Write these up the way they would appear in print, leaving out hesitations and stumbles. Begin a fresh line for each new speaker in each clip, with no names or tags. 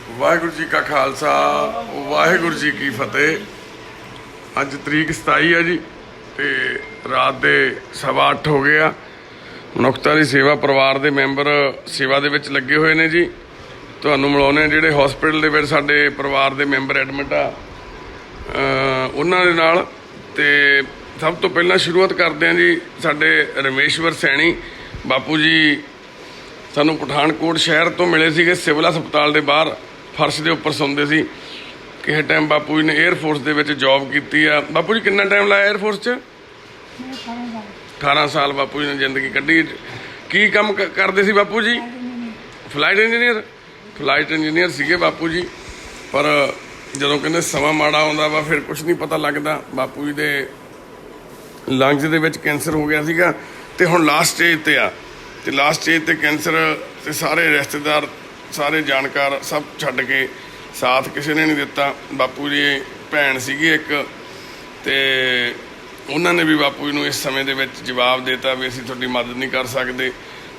ਵਾਹਿਗੁਰੂ ਜੀ ਕਾ ਖਾਲਸਾ ਵਾਹਿਗੁਰੂ ਜੀ ਕੀ ਫਤਿਹ। ਅੱਜ ਤਰੀਕ 27 ਹੈ ਜੀ ਤੇ ਰਾਤ ਦੇ 8:15 ਹੋ ਗਏ ਆ। ਮਨੁੱਖਤਾ ਦੀ ਸੇਵਾ ਪਰਿਵਾਰ ਦੇ ਮੈਂਬਰ ਸੇਵਾ ਦੇ ਵਿੱਚ ਲੱਗੇ ਹੋਏ ਨੇ ਜੀ। ਤੁਹਾਨੂੰ ਮਿਲਾਉਂਦੇ ਜਿਹੜੇ ਹਸਪੀਟਲ ਦੇ ਵਿੱਚ ਸਾਡੇ ਪਰਿਵਾਰ ਦੇ ਮੈਂਬਰ ਐਡਮਿਟ ਆ ਉਹਨਾਂ ਦੇ ਨਾਲ। ਤੇ ਸਭ ਤੋਂ ਪਹਿਲਾਂ ਸ਼ੁਰੂਆਤ ਕਰਦੇ ਹਾਂ ਜੀ ਸਾਡੇ ਰਮੇਸ਼ਵਰ ਸੈਣੀ ਬਾਪੂ ਜੀ ਸਾਨੂੰ ਪਠਾਨਕੋਟ ਸ਼ਹਿਰ ਤੋਂ ਮਿਲੇ ਸੀਗੇ। ਸਿਵਲ ਹਸਪਤਾਲ ਦੇ ਬਾਹਰ ਫਰਸ਼ ਦੇ ਉੱਪਰ ਸੌਂਦੇ ਸੀ। ਕਿਸੇ ਟਾਈਮ ਬਾਪੂ ਜੀ ਨੇ ਏਅਰਫੋਰਸ ਦੇ ਵਿੱਚ ਜੌਬ ਕੀਤੀ ਆ। ਬਾਪੂ ਜੀ ਕਿੰਨਾ ਟਾਈਮ ਲਾਇਆ ਏਅਰਫੋਰਸ 'ਚ? 18 ਸਾਲ ਬਾਪੂ ਜੀ ਨੇ ਜ਼ਿੰਦਗੀ ਕੱਢੀ। ਕੀ ਕੰਮ ਕਰਦੇ ਸੀ ਬਾਪੂ ਜੀ? ਫਲਾਈਟ ਇੰਜੀਨੀਅਰ ਸੀਗੇ ਬਾਪੂ ਜੀ। ਪਰ ਜਦੋਂ ਕਹਿੰਦੇ ਸਮਾਂ ਮਾੜਾ ਆਉਂਦਾ ਵਾ ਫਿਰ ਕੁਝ ਨਹੀਂ ਪਤਾ ਲੱਗਦਾ। ਬਾਪੂ ਜੀ ਦੇ ਲੰਗਸ ਦੇ ਵਿੱਚ ਕੈਂਸਰ ਹੋ ਗਿਆ ਸੀਗਾ ਤੇ ਹੁਣ ਲਾਸਟ ਸਟੇਜ ਤੇ ਆ। ਤੇ ਲਾਸਟ ਸਟੇਜ ਤੇ ਕੈਂਸਰ ਤੇ ਸਾਰੇ ਰਿਸ਼ਤੇਦਾਰ ਸਾਰੇ ਜਾਣਕਾਰ ਸਭ ਛੱਡ ਕੇ ਸਾਥ ਕਿਸੇ ਨੇ ਨਹੀਂ ਦਿੱਤਾ। ਬਾਪੂ ਦੀ ਭੈਣ ਸੀਗੀ ਇੱਕ ਤੇ ਉਹਨਾਂ ਨੇ ਵੀ ਬਾਪੂ ਜੀ ਨੂੰ ਇਸ ਸਮੇਂ ਦੇ ਵਿੱਚ ਜਵਾਬ ਦਿੱਤਾ ਵੀ ਅਸੀਂ ਤੁਹਾਡੀ ਮਦਦ ਨਹੀਂ ਕਰ ਸਕਦੇ।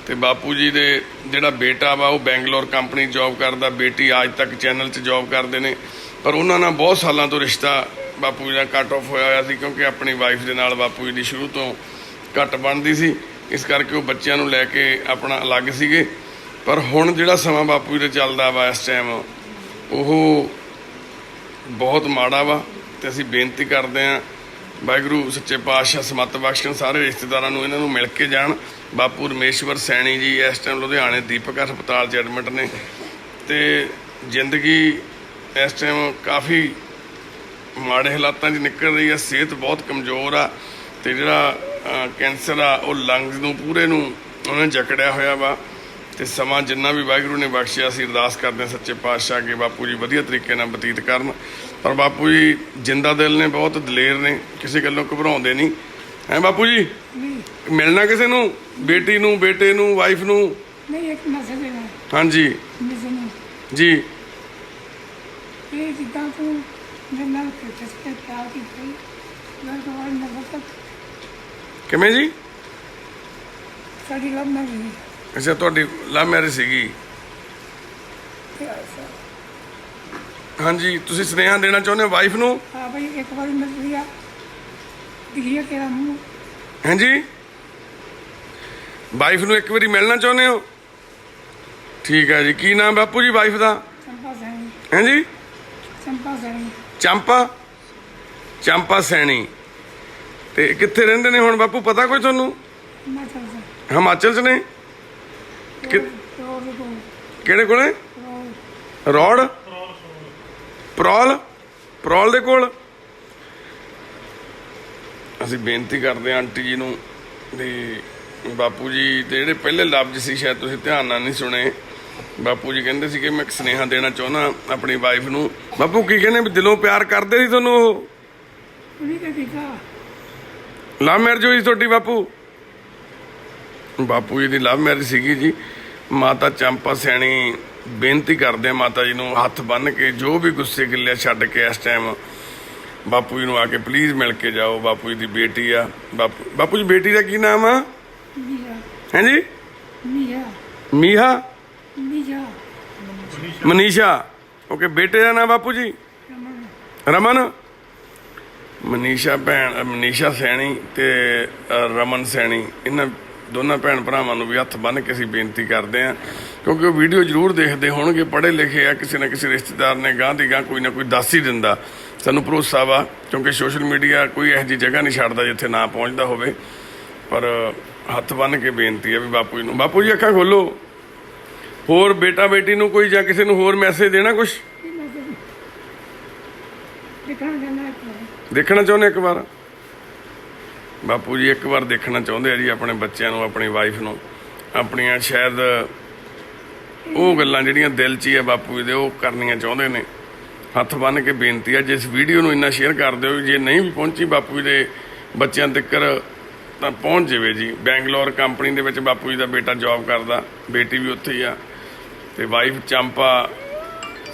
ਤੇ ਬਾਪੂ ਜੀ ਦੇ ਜਿਹੜਾ ਬੇਟਾ ਵਾ ਉਹ ਬੈਂਗਲੌਰ ਕੰਪਨੀ ਜੌਬ ਕਰਦਾ, ਬੇਟੀ ਅੱਜ ਤੱਕ ਚੈਨਲ 'ਚ ਜੌਬ ਕਰਦੇ ਨੇ। ਪਰ ਉਹਨਾਂ ਨਾਲ ਬਹੁਤ ਸਾਲਾਂ ਤੋਂ ਰਿਸ਼ਤਾ ਬਾਪੂ ਜੀ ਦਾ ਕੱਟ ਆਫ ਹੋਇਆ ਸੀ ਕਿਉਂਕਿ ਆਪਣੀ ਵਾਈਫ ਦੇ ਨਾਲ ਬਾਪੂ ਜੀ ਦੀ ਸ਼ੁਰੂ ਤੋਂ ਘੱਟ ਬਣਦੀ ਸੀ। ਇਸ ਕਰਕੇ ਉਹ ਬੱਚਿਆਂ ਨੂੰ ਲੈ ਕੇ ਆਪਣਾ ਅਲੱਗ ਸੀਗੇ। ਪਰ ਹੁਣ ਜਿਹੜਾ ਸਮਾਂ ਬਾਪੂ ਜੀ ਦਾ ਚੱਲਦਾ ਵਾ ਇਸ ਟਾਈਮ ਉਹ ਬਹੁਤ ਮਾੜਾ ਵਾ। ਤੇ ਅਸੀਂ ਬੇਨਤੀ ਕਰਦੇ ਹਾਂ ਵਾਹਿਗੁਰੂ ਸੱਚੇ ਪਾਤਸ਼ਾਹ ਸਮੱਤ ਬਖਸ਼ਣ ਸਾਰੇ ਰਿਸ਼ਤੇਦਾਰਾਂ ਨੂੰ, ਇਹਨਾਂ ਨੂੰ ਮਿਲ ਕੇ ਜਾਣ। ਬਾਪੂ ਰਮੇਸ਼ਵਰ ਸੈਣੀ ਜੀ ਇਸ ਟਾਈਮ ਲੁਧਿਆਣੇ ਦੀਪਕ ਹਸਪਤਾਲ 'ਚ ਐਡਮਿਟ ਨੇ ਤੇ ਜ਼ਿੰਦਗੀ ਇਸ ਟਾਈਮ ਕਾਫੀ ਮਾੜੇ ਹਾਲਾਤਾਂ 'ਚ ਨਿਕਲ ਰਹੀ ਹੈ। ਸਿਹਤ ਬਹੁਤ ਕਮਜ਼ੋਰ ਆ ਤੇ ਜਿਹੜਾ ਕੈਂਸਰ ਆ ਉਹ ਲੰਗਸ ਨੂੰ ਪੂਰੇ ਨੂੰ ਉਹਨੇ ਜਕੜਿਆ ਹੋਇਆ ਵਾ। ਤੇ ਸਮਾਂ ਜਿੰਨਾ ਵੀ ਵਾਹਿਗੁਰੂ ਨੇ ਬਖਸ਼ਿਆ ਅਸੀਂ ਅਰਦਾਸ ਕਰਦੇ ਹਾਂ ਸੱਚੇ ਪਾਤਸ਼ਾਹ ਅੱਗੇ ਬਾਪੂ ਜੀ ਵਧੀਆ ਤਰੀਕੇ ਨਾਲ ਬਤੀਤ ਕਰਨ। ਪਰ ਬਾਪੂ ਜੀ ਜਿੰਦਾ ਦਿਲ ਨੇ, ਬਹੁਤ ਦਲੇਰ ਨੇ, ਕਿਸੇ ਗੱਲੋਂ ਘਬਰਾਉਂਦੇ ਨਹੀਂ ਹੈ। ਬਾਪੂ ਜੀ ਮਿਲਣਾ ਕਿਸੇ ਨੂੰ, ਬੇਟੀ ਨੂੰ, ਬੇਟੇ ਨੂੰ, ਵਾਈਫ ਨੂੰ?
ਨਹੀਂ, ਇੱਕ ਮਸਲੇ ਹੈ।
ਹਾਂਜੀ ਜੀ।
ਇਹ ਜਿੱਦਾਂ ਤੂੰ ਮੇਰੇ ਨਾਲ ਕਿਤੇ ਪਿਆਰ ਕੀਤੀ ਮੈਂ ਤਾਂ ਨਜ਼ਰ ਤੱਕ
ਕਿਵੇਂ ਜੀ?
ਸਾਡੀ ਲਵ ਮੈਰਿਜ।
ਅੱਛਾ, ਤੁਹਾਡੀ ਲਵ ਮੈਰਿਜ ਸੀਗੀ। ਹਾਂਜੀ, ਤੁਸੀਂ ਸੁਨੇਹਾ ਦੇਣਾ ਚਾਹੁੰਦੇ ਹੋ ਵਾਈਫ ਨੂੰ?
ਹਾਂ ਭਾਈ, ਇੱਕ ਵਾਰੀ ਮਿਲ ਲਿਆ ਦਿਖਿਆ ਤੇਰਾ ਮੂੰਹ।
ਹਾਂਜੀ, ਵਾਈਫ ਨੂੰ ਇੱਕ ਵਾਰੀ ਮਿਲਣਾ ਚਾਹੁੰਦੇ ਹੋ? ਠੀਕ ਹੈ ਜੀ। ਕੀ ਨਾਮ ਬਾਪੂ ਜੀ ਵਾਈਫ ਦਾ?
ਚੰਪਾ ਸੈਣੀ।
ਹਾਂਜੀ,
ਚੰਪਾ ਸੈਣੀ।
ਚੰਪਾ ਸੈਣੀ। ਤੇ ਕਿੱਥੇ ਰਹਿੰਦੇ ਨੇ ਹੁਣ ਬਾਪੂ, ਪਤਾ ਕੋਈ ਤੁਹਾਨੂੰ? ਹਿਮਾਚਲ 'ਚ ਨੇ? ਕਿਹੜੇ ਕੋਲੇ? ਰੋਡ ਪ੍ਰੋਲ ਦੇ ਕੋਲ। ਅਸੀਂ ਬੇਨਤੀ ਕਰਦੇ ਹਾਂ ਆਂਟੀ ਜੀ ਨੂੰ ਵੀ ਬਾਪੂ ਜੀ ਦੇ ਜਿਹੜੇ ਪਹਿਲੇ ਲਫ਼ਜ਼ ਸੀ ਸ਼ਾਇਦ ਤੁਸੀਂ ਧਿਆਨ ਨਾਲ ਨਹੀਂ ਸੁਣੇ। ਬਾਪੂ ਜੀ ਕਹਿੰਦੇ ਸੀ ਕਿ ਮੈਂ ਇੱਕ ਸੁਨੇਹਾ ਦੇਣਾ ਚਾਹੁੰਦਾ ਆਪਣੀ ਵਾਈਫ ਨੂੰ। ਬਾਪੂ ਕੀ ਕਹਿੰਦੇ ਵੀ ਦਿਲੋਂ ਪਿਆਰ ਕਰਦੇ ਸੀ ਤੁਹਾਨੂੰ? ਉਹ ਲਵ ਮੈਰਿਜ ਹੋਈ ਤੁਹਾਡੀ ਬਾਪੂ? ਬਾਪੂ ਜੀ ਦੀ ਲਵ ਮੈਰਿਜ ਸੀਗੀ ਜੀ। ਮਾਤਾ ਚੰਪਾ ਸੈਣੀ ਬੇਨਤੀ ਕਰਦੇ ਆ ਮਾਤਾ ਜੀ ਨੂੰ ਹੱਥ ਬੰਨ੍ਹ ਕੇ ਜੋ ਵੀ ਗੁੱਸੇ ਗਿੱਲੇ ਛੱਡ ਕੇ ਇਸ ਟਾਈਮ ਬਾਪੂ ਜੀ ਨੂੰ ਆ ਕੇ ਪਲੀਜ਼ ਮਿਲ ਕੇ ਜਾਓ। ਬਾਪੂ ਜੀ ਦੀ ਬੇਟੀ ਆ। ਬਾਪੂ ਜੀ ਬੇਟੀ ਦਾ ਕੀ ਨਾਮ ਆ? ਹਾਂਜੀ, ਮਨੀਸ਼ਾ। ਓਕੇ, ਬੇਟੇ ਦਾ ਨਾਮ ਬਾਪੂ ਜੀ? ਰਮਨ। ਮਨੀਸ਼ਾ ਭੈਣ, ਮਨੀਸ਼ਾ ਸੈਣੀ ਤੇ ਰਮਨ ਸੈਣੀ, ਇਹਨਾਂ ਦੋਨਾਂ ਭੈਣ ਭਰਾਵਾਂ ਨੂੰ ਵੀ ਹੱਥ ਬੰਨ੍ਹ ਕੇ ਅਸੀਂ ਬੇਨਤੀ ਕਰਦੇ ਹਾਂ ਕਿਉਂਕਿ ਉਹ ਵੀਡੀਓ ਜ਼ਰੂਰ ਦੇਖਦੇ ਹੋਣਗੇ, ਪੜ੍ਹੇ ਲਿਖੇ ਆ। ਕਿਸੇ ਨਾ ਕਿਸੇ ਰਿਸ਼ਤੇਦਾਰ ਨੇ ਗਾਂਹ ਦੀ ਗਾਂਹ ਕੋਈ ਨਾ ਕੋਈ ਦੱਸ ਹੀ ਦਿੰਦਾ। ਸਾਨੂੰ ਭਰੋਸਾ ਵਾ ਕਿਉਂਕਿ ਸੋਸ਼ਲ ਮੀਡੀਆ ਕੋਈ ਇਹੋ ਜਿਹੀ ਜਗ੍ਹਾ ਨਹੀਂ ਛੱਡਦਾ ਜਿੱਥੇ ਨਾ ਪਹੁੰਚਦਾ ਹੋਵੇ। ਪਰ ਹੱਥ ਬੰਨ੍ਹ ਕੇ ਬੇਨਤੀ ਹੈ ਵੀ ਬਾਪੂ ਜੀ ਨੂੰ। ਬਾਪੂ ਜੀ ਅੱਖਾਂ ਖੋਲੋ। ਹੋਰ ਬੇਟਾ ਬੇਟੀ ਨੂੰ ਕੋਈ ਜਾਂ ਕਿਸੇ ਨੂੰ ਹੋਰ ਮੈਸੇਜ ਦੇਣਾ ਕੁਛ? ਦੇਖਣਾ ਚਾਹੁੰਦੇ ਇੱਕ ਵਾਰ? ਬਾਪੂ ਜੀ ਇੱਕ ਵਾਰ ਦੇਖਣਾ ਚਾਹੁੰਦੇ ਆ ਜੀ ਆਪਣੇ ਬੱਚਿਆਂ ਨੂੰ, ਆਪਣੀ ਵਾਈਫ ਨੂੰ, ਆਪਣੀਆਂ ਸ਼ਾਇਦ ਉਹ ਗੱਲਾਂ ਜਿਹੜੀਆਂ ਦਿਲ 'ਚ ਹੀ ਆ ਬਾਪੂ ਜੀ ਦੇ ਉਹ ਕਰਨੀਆਂ ਚਾਹੁੰਦੇ ਨੇ। ਹੱਥ ਬੰਨ੍ਹ ਕੇ ਬੇਨਤੀ ਆ ਜਿਸ ਵੀਡੀਓ ਨੂੰ ਇੰਨਾ ਸ਼ੇਅਰ ਕਰ ਦਿਓ ਜੇ ਨਹੀਂ ਵੀ ਪਹੁੰਚੀ ਬਾਪੂ ਜੀ ਦੇ ਬੱਚਿਆਂ ਤੱਕ ਤਾਂ ਪਹੁੰਚ ਜਾਵੇ ਜੀ। ਬੈਂਗਲੌਰ ਕੰਪਨੀ ਦੇ ਵਿੱਚ ਬਾਪੂ ਜੀ ਦਾ ਬੇਟਾ ਜੌਬ ਕਰਦਾ, ਬੇਟੀ ਵੀ ਉੱਥੇ ਹੀ ਆ ਤੇ ਵਾਈਫ ਚੰਪਾ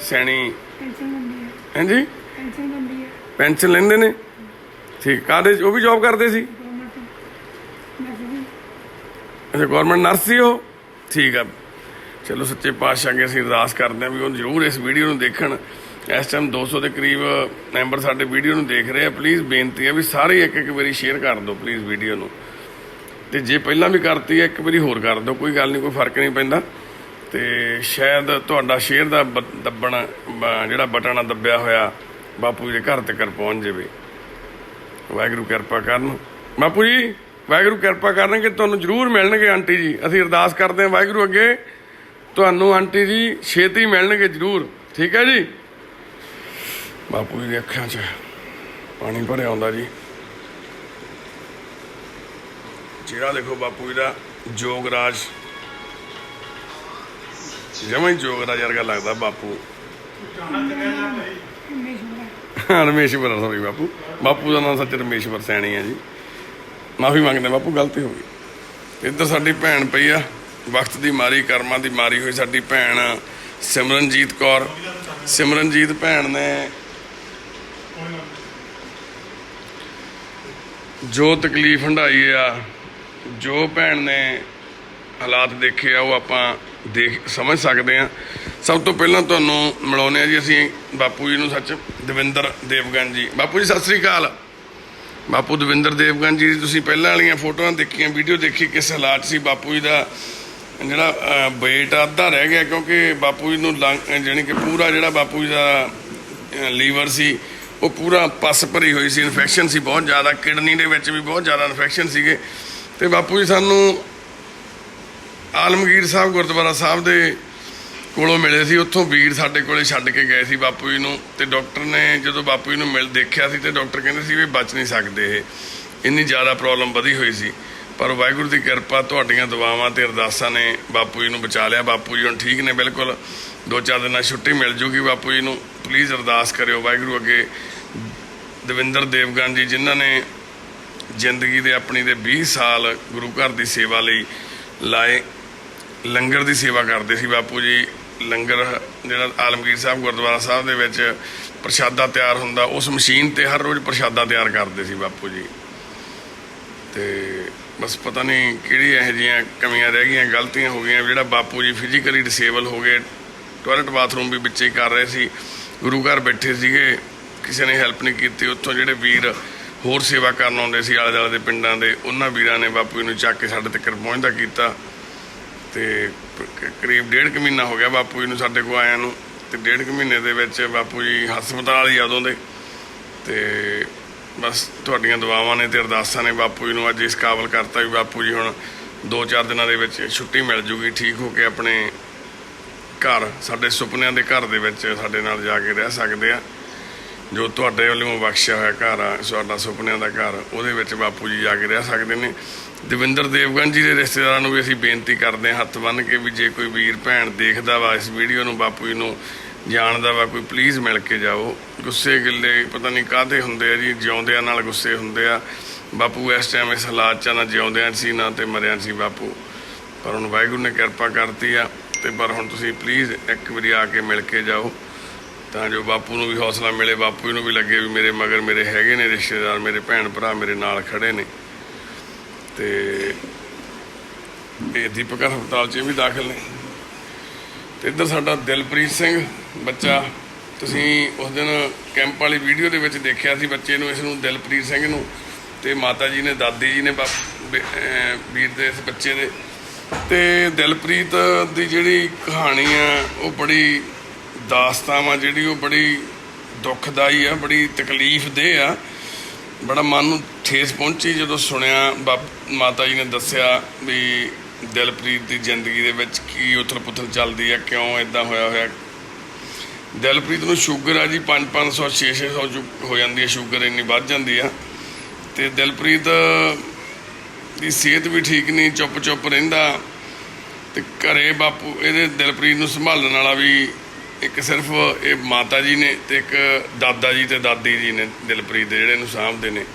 ਸੈਣੀ। ਹਾਂਜੀ, ਪੈਨਸ਼ਨ ਲੈਂਦੇ ਨੇ? ਠੀਕ। ਕਾਹਦੇ 'ਚ ਉਹ ਵੀ ਜੌਬ ਕਰਦੇ ਸੀ? ਅੱਛਾ, ਗੌਰਮੈਂਟ ਨਰਸ ਸੀ ਉਹ? ਠੀਕ ਆ। ਚਲੋ ਸੱਚੇ ਪਾਤਸ਼ਾਹ ਅੱਗੇ ਅਸੀਂ ਅਰਦਾਸ ਕਰਦੇ ਹਾਂ ਵੀ ਉਹ ਜ਼ਰੂਰ ਇਸ ਵੀਡੀਓ ਨੂੰ ਦੇਖਣ। ਇਸ ਟਾਈਮ 200 ਦੇ ਕਰੀਬ ਮੈਂਬਰ ਸਾਡੇ ਵੀਡੀਓ ਨੂੰ ਦੇਖ ਰਹੇ ਆ। ਪਲੀਜ਼ ਬੇਨਤੀ ਹੈ ਵੀ ਸਾਰੇ ਇੱਕ ਵਾਰੀ ਸ਼ੇਅਰ ਕਰ ਦਿਓ ਪਲੀਜ਼ ਵੀਡੀਓ ਨੂੰ, ਤੇ ਜੇ ਪਹਿਲਾਂ ਵੀ ਕਰਤੀ ਹੈ ਇੱਕ ਵਾਰੀ ਹੋਰ ਕਰ ਦਿਓ, ਕੋਈ ਗੱਲ ਨਹੀਂ, ਕੋਈ ਫਰਕ ਨਹੀਂ ਪੈਂਦਾ। ਤੇ ਸ਼ਾਇਦ ਤੁਹਾਡਾ ਸ਼ੇਅਰ ਦਾ ਦੱਬਣ ਜਿਹੜਾ ਬਟਨ ਆ ਦੱਬਿਆ ਹੋਇਆ ਬਾਪੂ ਜੀ ਦੇ ਘਰ ਤੱਕ ਪਹੁੰਚ ਜਾਵੇ। ਵਾਹਿਗੁਰੂ ਕਿਰਪਾ ਕਰਨ। ਬਾਪੂ ਜੀ ਵਾਹਿਗੁਰੂ ਕਿਰਪਾ ਕਰਨਗੇ, ਤੁਹਾਨੂੰ ਜ਼ਰੂਰ ਮਿਲਣਗੇ ਆਂਟੀ ਜੀ। ਅਸੀਂ ਅਰਦਾਸ ਕਰਦੇ ਹਾਂ ਵਾਹਿਗੁਰੂ ਅੱਗੇ ਤੁਹਾਨੂੰ ਆਂਟੀ ਜੀ ਛੇਤੀ ਮਿਲਣਗੇ ਜ਼ਰੂਰ, ਠੀਕ ਹੈ ਜੀ। ਬਾਪੂ ਜੀ ਦੀ ਅੱਖਾਂ 'ਚ ਪਾਣੀ ਭਰਿਆ ਆਉਂਦਾ ਜੀ। ਚਿਹਰਾ ਦੇਖੋ ਬਾਪੂ ਜੀ ਦਾ, ਜੋਗਰਾਜ, ਜਮਾਂ ਹੀ ਜੋਗਰਾਜ ਵਰਗਾ ਲੱਗਦਾ ਬਾਪੂ। ਰਮੇਸ਼ਵਰ, ਸੌਰੀ ਬਾਪੂ ਦਾ ਨਾਮ ਸੱਚ ਰਮੇਸ਼ਵਰ ਸੈਣੀ ਹੈ ਜੀ। ਮਾਫੀ ਮੰਗਦੇ ਬਾਪੂ, ਗਲਤੀ ਹੋ ਗਈ। ਇੱਧਰ ਸਾਡੀ ਭੈਣ ਪਈ ਆ, ਵਕਤ ਦੀ ਮਾਰੀ, ਕਰਮਾਂ ਦੀ ਮਾਰੀ ਹੋਈ ਸਾਡੀ ਭੈਣ ਸਿਮਰਨਜੀਤ ਕੌਰ। ਸਿਮਰਨਜੀਤ ਭੈਣ ਨੇ ਜੋ ਤਕਲੀਫ ਹੰਢਾਈ ਆ, ਜੋ ਭੈਣ ਨੇ ਹਾਲਾਤ ਦੇਖੇ ਆ, ਉਹ ਆਪਾਂ ਸਮਝ ਸਕਦੇ ਹਾਂ। ਸਭ ਤੋਂ ਪਹਿਲਾਂ ਤੁਹਾਨੂੰ ਮਿਲਾਉਂਦੇ ਹਾਂ ਜੀ ਅਸੀਂ ਬਾਪੂ ਜੀ ਨੂੰ, ਸੱਚ ਦਵਿੰਦਰ ਦੇਵਗਨ ਜੀ। ਬਾਪੂ ਜੀ ਸਤਿ ਸ੍ਰੀ ਅਕਾਲ। ਬਾਪੂ ਦਵਿੰਦਰ ਦੇਵਗਨ ਜੀ, ਤੁਸੀਂ ਪਹਿਲਾਂ ਵਾਲੀਆਂ ਫੋਟੋਆਂ ਦੇਖੀਆਂ, ਵੀਡੀਓ ਦੇਖੀ, ਕਿਸ ਹਾਲਾਤ ਸੀ ਬਾਪੂ ਜੀ ਦਾ। ਜਿਹੜਾ ਵੇਟ ਅੱਧਾ ਰਹਿ ਗਿਆ ਕਿਉਂਕਿ ਬਾਪੂ ਜੀ ਨੂੰ ਜਾਣੀ ਕਿ ਪੂਰਾ ਜਿਹੜਾ ਬਾਪੂ ਜੀ ਦਾ ਲੀਵਰ ਸੀ ਉਹ ਪੂਰਾ ਪਸ ਭਰੀ ਹੋਈ ਸੀ, ਇਨਫੈਕਸ਼ਨ ਸੀ ਬਹੁਤ ਜ਼ਿਆਦਾ, ਕਿਡਨੀ ਦੇ ਵਿੱਚ ਵੀ ਬਹੁਤ ਜ਼ਿਆਦਾ ਇਨਫੈਕਸ਼ਨ ਸੀਗੇ। ਤੇ ਬਾਪੂ ਜੀ ਸਾਨੂੰ ਆਲਮਗੀਰ ਸਾਹਿਬ ਗੁਰਦੁਆਰਾ ਸਾਹਿਬ ਦੇ ਕੋਲੋਂ ਮਿਲੇ ਸੀ, ਉੱਥੋਂ ਵੀਰ ਸਾਡੇ ਕੋਲੇ ਛੱਡ ਕੇ ਗਏ ਸੀ ਬਾਪੂ ਜੀ ਨੂੰ। ਤੇ ਡਾਕਟਰ ਨੇ ਜਦੋਂ ਬਾਪੂ ਜੀ ਨੂੰ ਦੇਖਿਆ ਸੀ ਤੇ ਡਾਕਟਰ ਕਹਿੰਦੇ ਸੀ ਵੀ ਬਚ ਨਹੀਂ ਸਕਦੇ, ਇਹ ਇੰਨੀ ਜ਼ਿਆਦਾ ਪ੍ਰੋਬਲਮ ਵਧੀ ਹੋਈ ਸੀ। ਪਰ ਵਾਹਿਗੁਰੂ ਦੀ ਕਿਰਪਾ, ਤੁਹਾਡੀਆਂ ਦੁਆਵਾਂ ਤੇ ਅਰਦਾਸਾਂ ਨੇ ਬਾਪੂ ਜੀ ਨੂੰ ਬਚਾ ਲਿਆ। ਬਾਪੂ ਜੀ ਹੁਣ ਠੀਕ ਨੇ ਬਿਲਕੁਲ, 2-4 ਦਿਨਾਂ ਛੁੱਟੀ ਮਿਲ ਜੂਗੀ ਬਾਪੂ ਜੀ ਨੂੰ। ਪਲੀਜ਼ ਅਰਦਾਸ ਕਰਿਓ ਵਾਹਿਗੁਰੂ ਅੱਗੇ ਦਵਿੰਦਰ ਦੇਵਗਨ ਜੀ, ਜਿਨ੍ਹਾਂ ਨੇ ਜ਼ਿੰਦਗੀ ਦੇ ਆਪਣੀ ਦੇ 20 ਸਾਲ ਗੁਰੂ ਘਰ ਦੀ ਸੇਵਾ ਲਈ ਲਾਏ। ਲੰਗਰ ਦੀ ਸੇਵਾ ਕਰਦੇ ਸੀ ਬਾਪੂ ਜੀ। ਲੰਗਰ ਜਿਹੜਾ ਆਲਮਗੀਰ ਸਾਹਿਬ ਗੁਰਦੁਆਰਾ ਸਾਹਿਬ ਦੇ ਵਿੱਚ ਪ੍ਰਸ਼ਾਦਾ ਤਿਆਰ ਹੁੰਦਾ, ਉਸ ਮਸ਼ੀਨ ਤੇ ਹਰ ਰੋਜ਼ ਪ੍ਰਸ਼ਾਦਾ ਤਿਆਰ ਕਰਦੇ ਸੀ ਬਾਪੂ ਜੀ। ਤੇ ਬਸ ਪਤਾ ਨਹੀਂ ਕਿਹੜੀ ਇਹੋ ਜਿਹੀਆਂ ਕਮੀਆਂ ਰਹਿ ਗਈਆਂ, ਗਲਤੀਆਂ ਹੋ ਗਈਆਂ, ਜਿਹੜਾ ਬਾਪੂ ਜੀ ਫਿਜ਼ੀਕਲੀ ਡਿਸੇਬਲ ਹੋ ਗਏ। ਟੋਇਲਟ ਬਾਥਰੂਮ ਵੀ ਵਿੱਚੇ ਹੀ ਕਰ ਰਹੇ ਸੀ, ਗੁਰੂ ਘਰ ਬੈਠੇ ਸੀਗੇ, ਕਿਸੇ ਨੇ ਹੈਲਪ ਨਹੀਂ ਕੀਤੀ। ਉੱਥੋਂ ਜਿਹੜੇ ਵੀਰ ਹੋਰ ਸੇਵਾ ਕਰਨ ਆਉਂਦੇ ਸੀ ਆਲੇ ਦੁਆਲੇ ਦੇ ਪਿੰਡਾਂ ਦੇ, ਉਹਨਾਂ ਵੀਰਾਂ ਨੇ ਬਾਪੂ ਜੀ ਨੂੰ ਚੱਕ ਕੇ ਸਾਡੇ ਤੱਕ ਪਹੁੰਚਦਾ ਕੀਤਾ। ਤੇ ਕਰੀਬ 1.5 ਮਹੀਨਾ ਹੋ ਗਿਆ ਬਾਪੂ ਜੀ ਨੂੰ ਸਾਡੇ ਕੋਲ ਆਇਆਂ ਨੂੰ। ਤੇ 1.5 ਮਹੀਨੇ ਦੇ ਵਿੱਚ ਬਾਪੂ ਜੀ ਹਸਪਤਾਲ ਹੀ ਉਦੋਂ ਦੇ। ਤੇ ਬਸ ਤੁਹਾਡੀਆਂ ਦੁਆਵਾਂ ਨੇ ਤੇ ਅਰਦਾਸਾਂ ਨੇ ਬਾਪੂ ਜੀ ਨੂੰ ਅੱਜ ਇਸ ਕਾਬਲ ਕਰਤਾ ਵੀ ਬਾਪੂ ਜੀ ਹੁਣ 2-4 ਦਿਨਾਂ ਦੇ ਵਿੱਚ ਛੁੱਟੀ ਮਿਲ ਜੂਗੀ, ਠੀਕ ਹੋ ਕੇ ਆਪਣੇ ਘਰ, ਸਾਡੇ ਸੁਪਨਿਆਂ ਦੇ ਘਰ ਦੇ ਵਿੱਚ ਸਾਡੇ ਨਾਲ ਜਾ ਕੇ ਰਹਿ ਸਕਦੇ ਆ। ਜੋ ਤੁਹਾਡੇ ਵੱਲੋਂ ਬਖਸ਼ਿਆ ਹੋਇਆ ਘਰ ਆ, ਸਾਡਾ ਸੁਪਨਿਆਂ ਦਾ ਘਰ, ਉਹਦੇ ਵਿੱਚ ਬਾਪੂ ਜੀ ਜਾ ਕੇ ਰਹਿ ਸਕਦੇ ਨੇ। ਦਵਿੰਦਰ ਦੇਵਗਨ ਜੀ ਦੇ ਰਿਸ਼ਤੇਦਾਰਾਂ ਨੂੰ ਵੀ ਅਸੀਂ ਬੇਨਤੀ ਕਰਦੇ ਹਾਂ ਹੱਥ ਬੰਨ੍ਹ ਕੇ ਵੀ ਜੇ ਕੋਈ ਵੀਰ ਭੈਣ ਦੇਖਦਾ ਵਾ ਇਸ ਵੀਡੀਓ ਨੂੰ, ਬਾਪੂ ਜੀ ਨੂੰ ਜਾਣਦਾ ਵਾ ਕੋਈ, ਪਲੀਜ਼ ਮਿਲ ਕੇ ਜਾਓ। ਗੁੱਸੇ ਗਿੱਲੇ ਪਤਾ ਨਹੀਂ ਕਾਹਦੇ ਹੁੰਦੇ ਆ ਜੀ, ਜਿਉਂਦਿਆਂ ਨਾਲ ਗੁੱਸੇ ਹੁੰਦੇ ਆ। ਬਾਪੂ ਇਸ ਟਾਈਮ ਇਸ ਹਾਲਾਤ 'ਚ ਨਾ ਜਿਉਂਦਿਆਂ ਸੀ ਨਾ ਤੇ ਮਰਿਆਂ ਸੀ ਬਾਪੂ, ਪਰ ਹੁਣ ਵਾਹਿਗੁਰੂ ਨੇ ਕਿਰਪਾ ਕਰਤੀ ਆ। ਤੇ ਪਰ ਹੁਣ ਤੁਸੀਂ ਪਲੀਜ਼ ਇੱਕ ਵਾਰੀ ਆ ਕੇ ਮਿਲ ਕੇ ਜਾਓ ਤਾਂ ਜੋ ਬਾਪੂ ਨੂੰ ਵੀ ਹੌਸਲਾ ਮਿਲੇ, ਬਾਪੂ ਜੀ ਨੂੰ ਵੀ ਲੱਗੇ ਵੀ ਮੇਰੇ ਮਗਰ ਮੇਰੇ ਹੈਗੇ ਨੇ ਰਿਸ਼ਤੇਦਾਰ, ਮੇਰੇ ਭੈਣ ਭਰਾ ਮੇਰੇ ਨਾਲ ਖੜੇ ਨੇ। ਤੇ ਇਹ ਦੀਪਕ ਹਸਪਤਾਲ 'ਚ ਵੀ ਦਾਖਲ ਨੇ। ਤੇ ਇੱਧਰ ਸਾਡਾ ਦਿਲਪ੍ਰੀਤ ਸਿੰਘ ਬੱਚਾ, ਤੁਸੀਂ ਉਸ ਦਿਨ ਕੈਂਪ ਵਾਲੀ ਵੀਡੀਓ ਦੇ ਵਿੱਚ ਦੇਖਿਆ ਸੀ ਬੱਚੇ ਨੂੰ, ਇਸ ਨੂੰ ਦਿਲਪ੍ਰੀਤ ਸਿੰਘ ਨੂੰ। ਤੇ ਮਾਤਾ ਜੀ ਨੇ, ਦਾਦੀ ਜੀ ਨੇ ਵੀਰ ਦੇ ਇਸ ਬੱਚੇ ਦੇ। ਤੇ ਦਿਲਪ੍ਰੀਤ ਦੀ ਜਿਹੜੀ ਕਹਾਣੀ ਆ ਉਹ ਬੜੀ ਦਾਸਤਾਨ ਆ, ਜਿਹੜੀ ਉਹ ਬੜੀ ਦੁਖਦਾਈ ਆ, ਬੜੀ ਤਕਲੀਫਦੇਹ ਆ। ਬੜਾ ਮਨ ਨੂੰ ਠੇਸ ਪਹੁੰਚੀ ਜਦੋਂ ਸੁਣਿਆ ਮਾਤਾ ਜੀ ਨੇ ਦੱਸਿਆ ਵੀ ਦਿਲਪ੍ਰੀਤ ਦੀ ਜ਼ਿੰਦਗੀ ਦੇ ਵਿੱਚ ਕੀ ਉਥਲ ਪੁਥਲ ਚੱਲਦੀ ਆ, ਕਿਉਂ ਇੱਦਾਂ ਹੋਇਆ। ਦਿਲਪ੍ਰੀਤ ਨੂੰ ਸ਼ੂਗਰ ਆ ਜੀ, 500 600 ਹੋ ਜਾਂਦੀ ਹੈ ਸ਼ੂਗਰ, ਇੰਨੀ ਵੱਧ ਜਾਂਦੀ ਆ। ਤੇ ਦਿਲਪ੍ਰੀਤ ਦੀ ਸਿਹਤ ਵੀ ਠੀਕ ਨਹੀਂ, ਚੁੱਪ ਰਹਿੰਦਾ। ਤੇ ਘਰੇ ਬਾਪੂ ਇਹਦੇ ਦਿਲਪ੍ਰੀਤ ਨੂੰ ਸੰਭਾਲਣ ਵਾਲਾ ਵੀ ਇੱਕ ਸਿਰਫ ਇਹ ਮਾਤਾ ਜੀ ਨੇ ਤੇ ਇੱਕ ਦਾਦਾ ਜੀ ਤੇ ਦਾਦੀ ਜੀ ਨੇ ਦਿਲਪ੍ਰੀਤ ਦੇ, ਜਿਹੜੇ ਇਹਨੂੰ ਸਾਂਭਦੇ ਨੇ।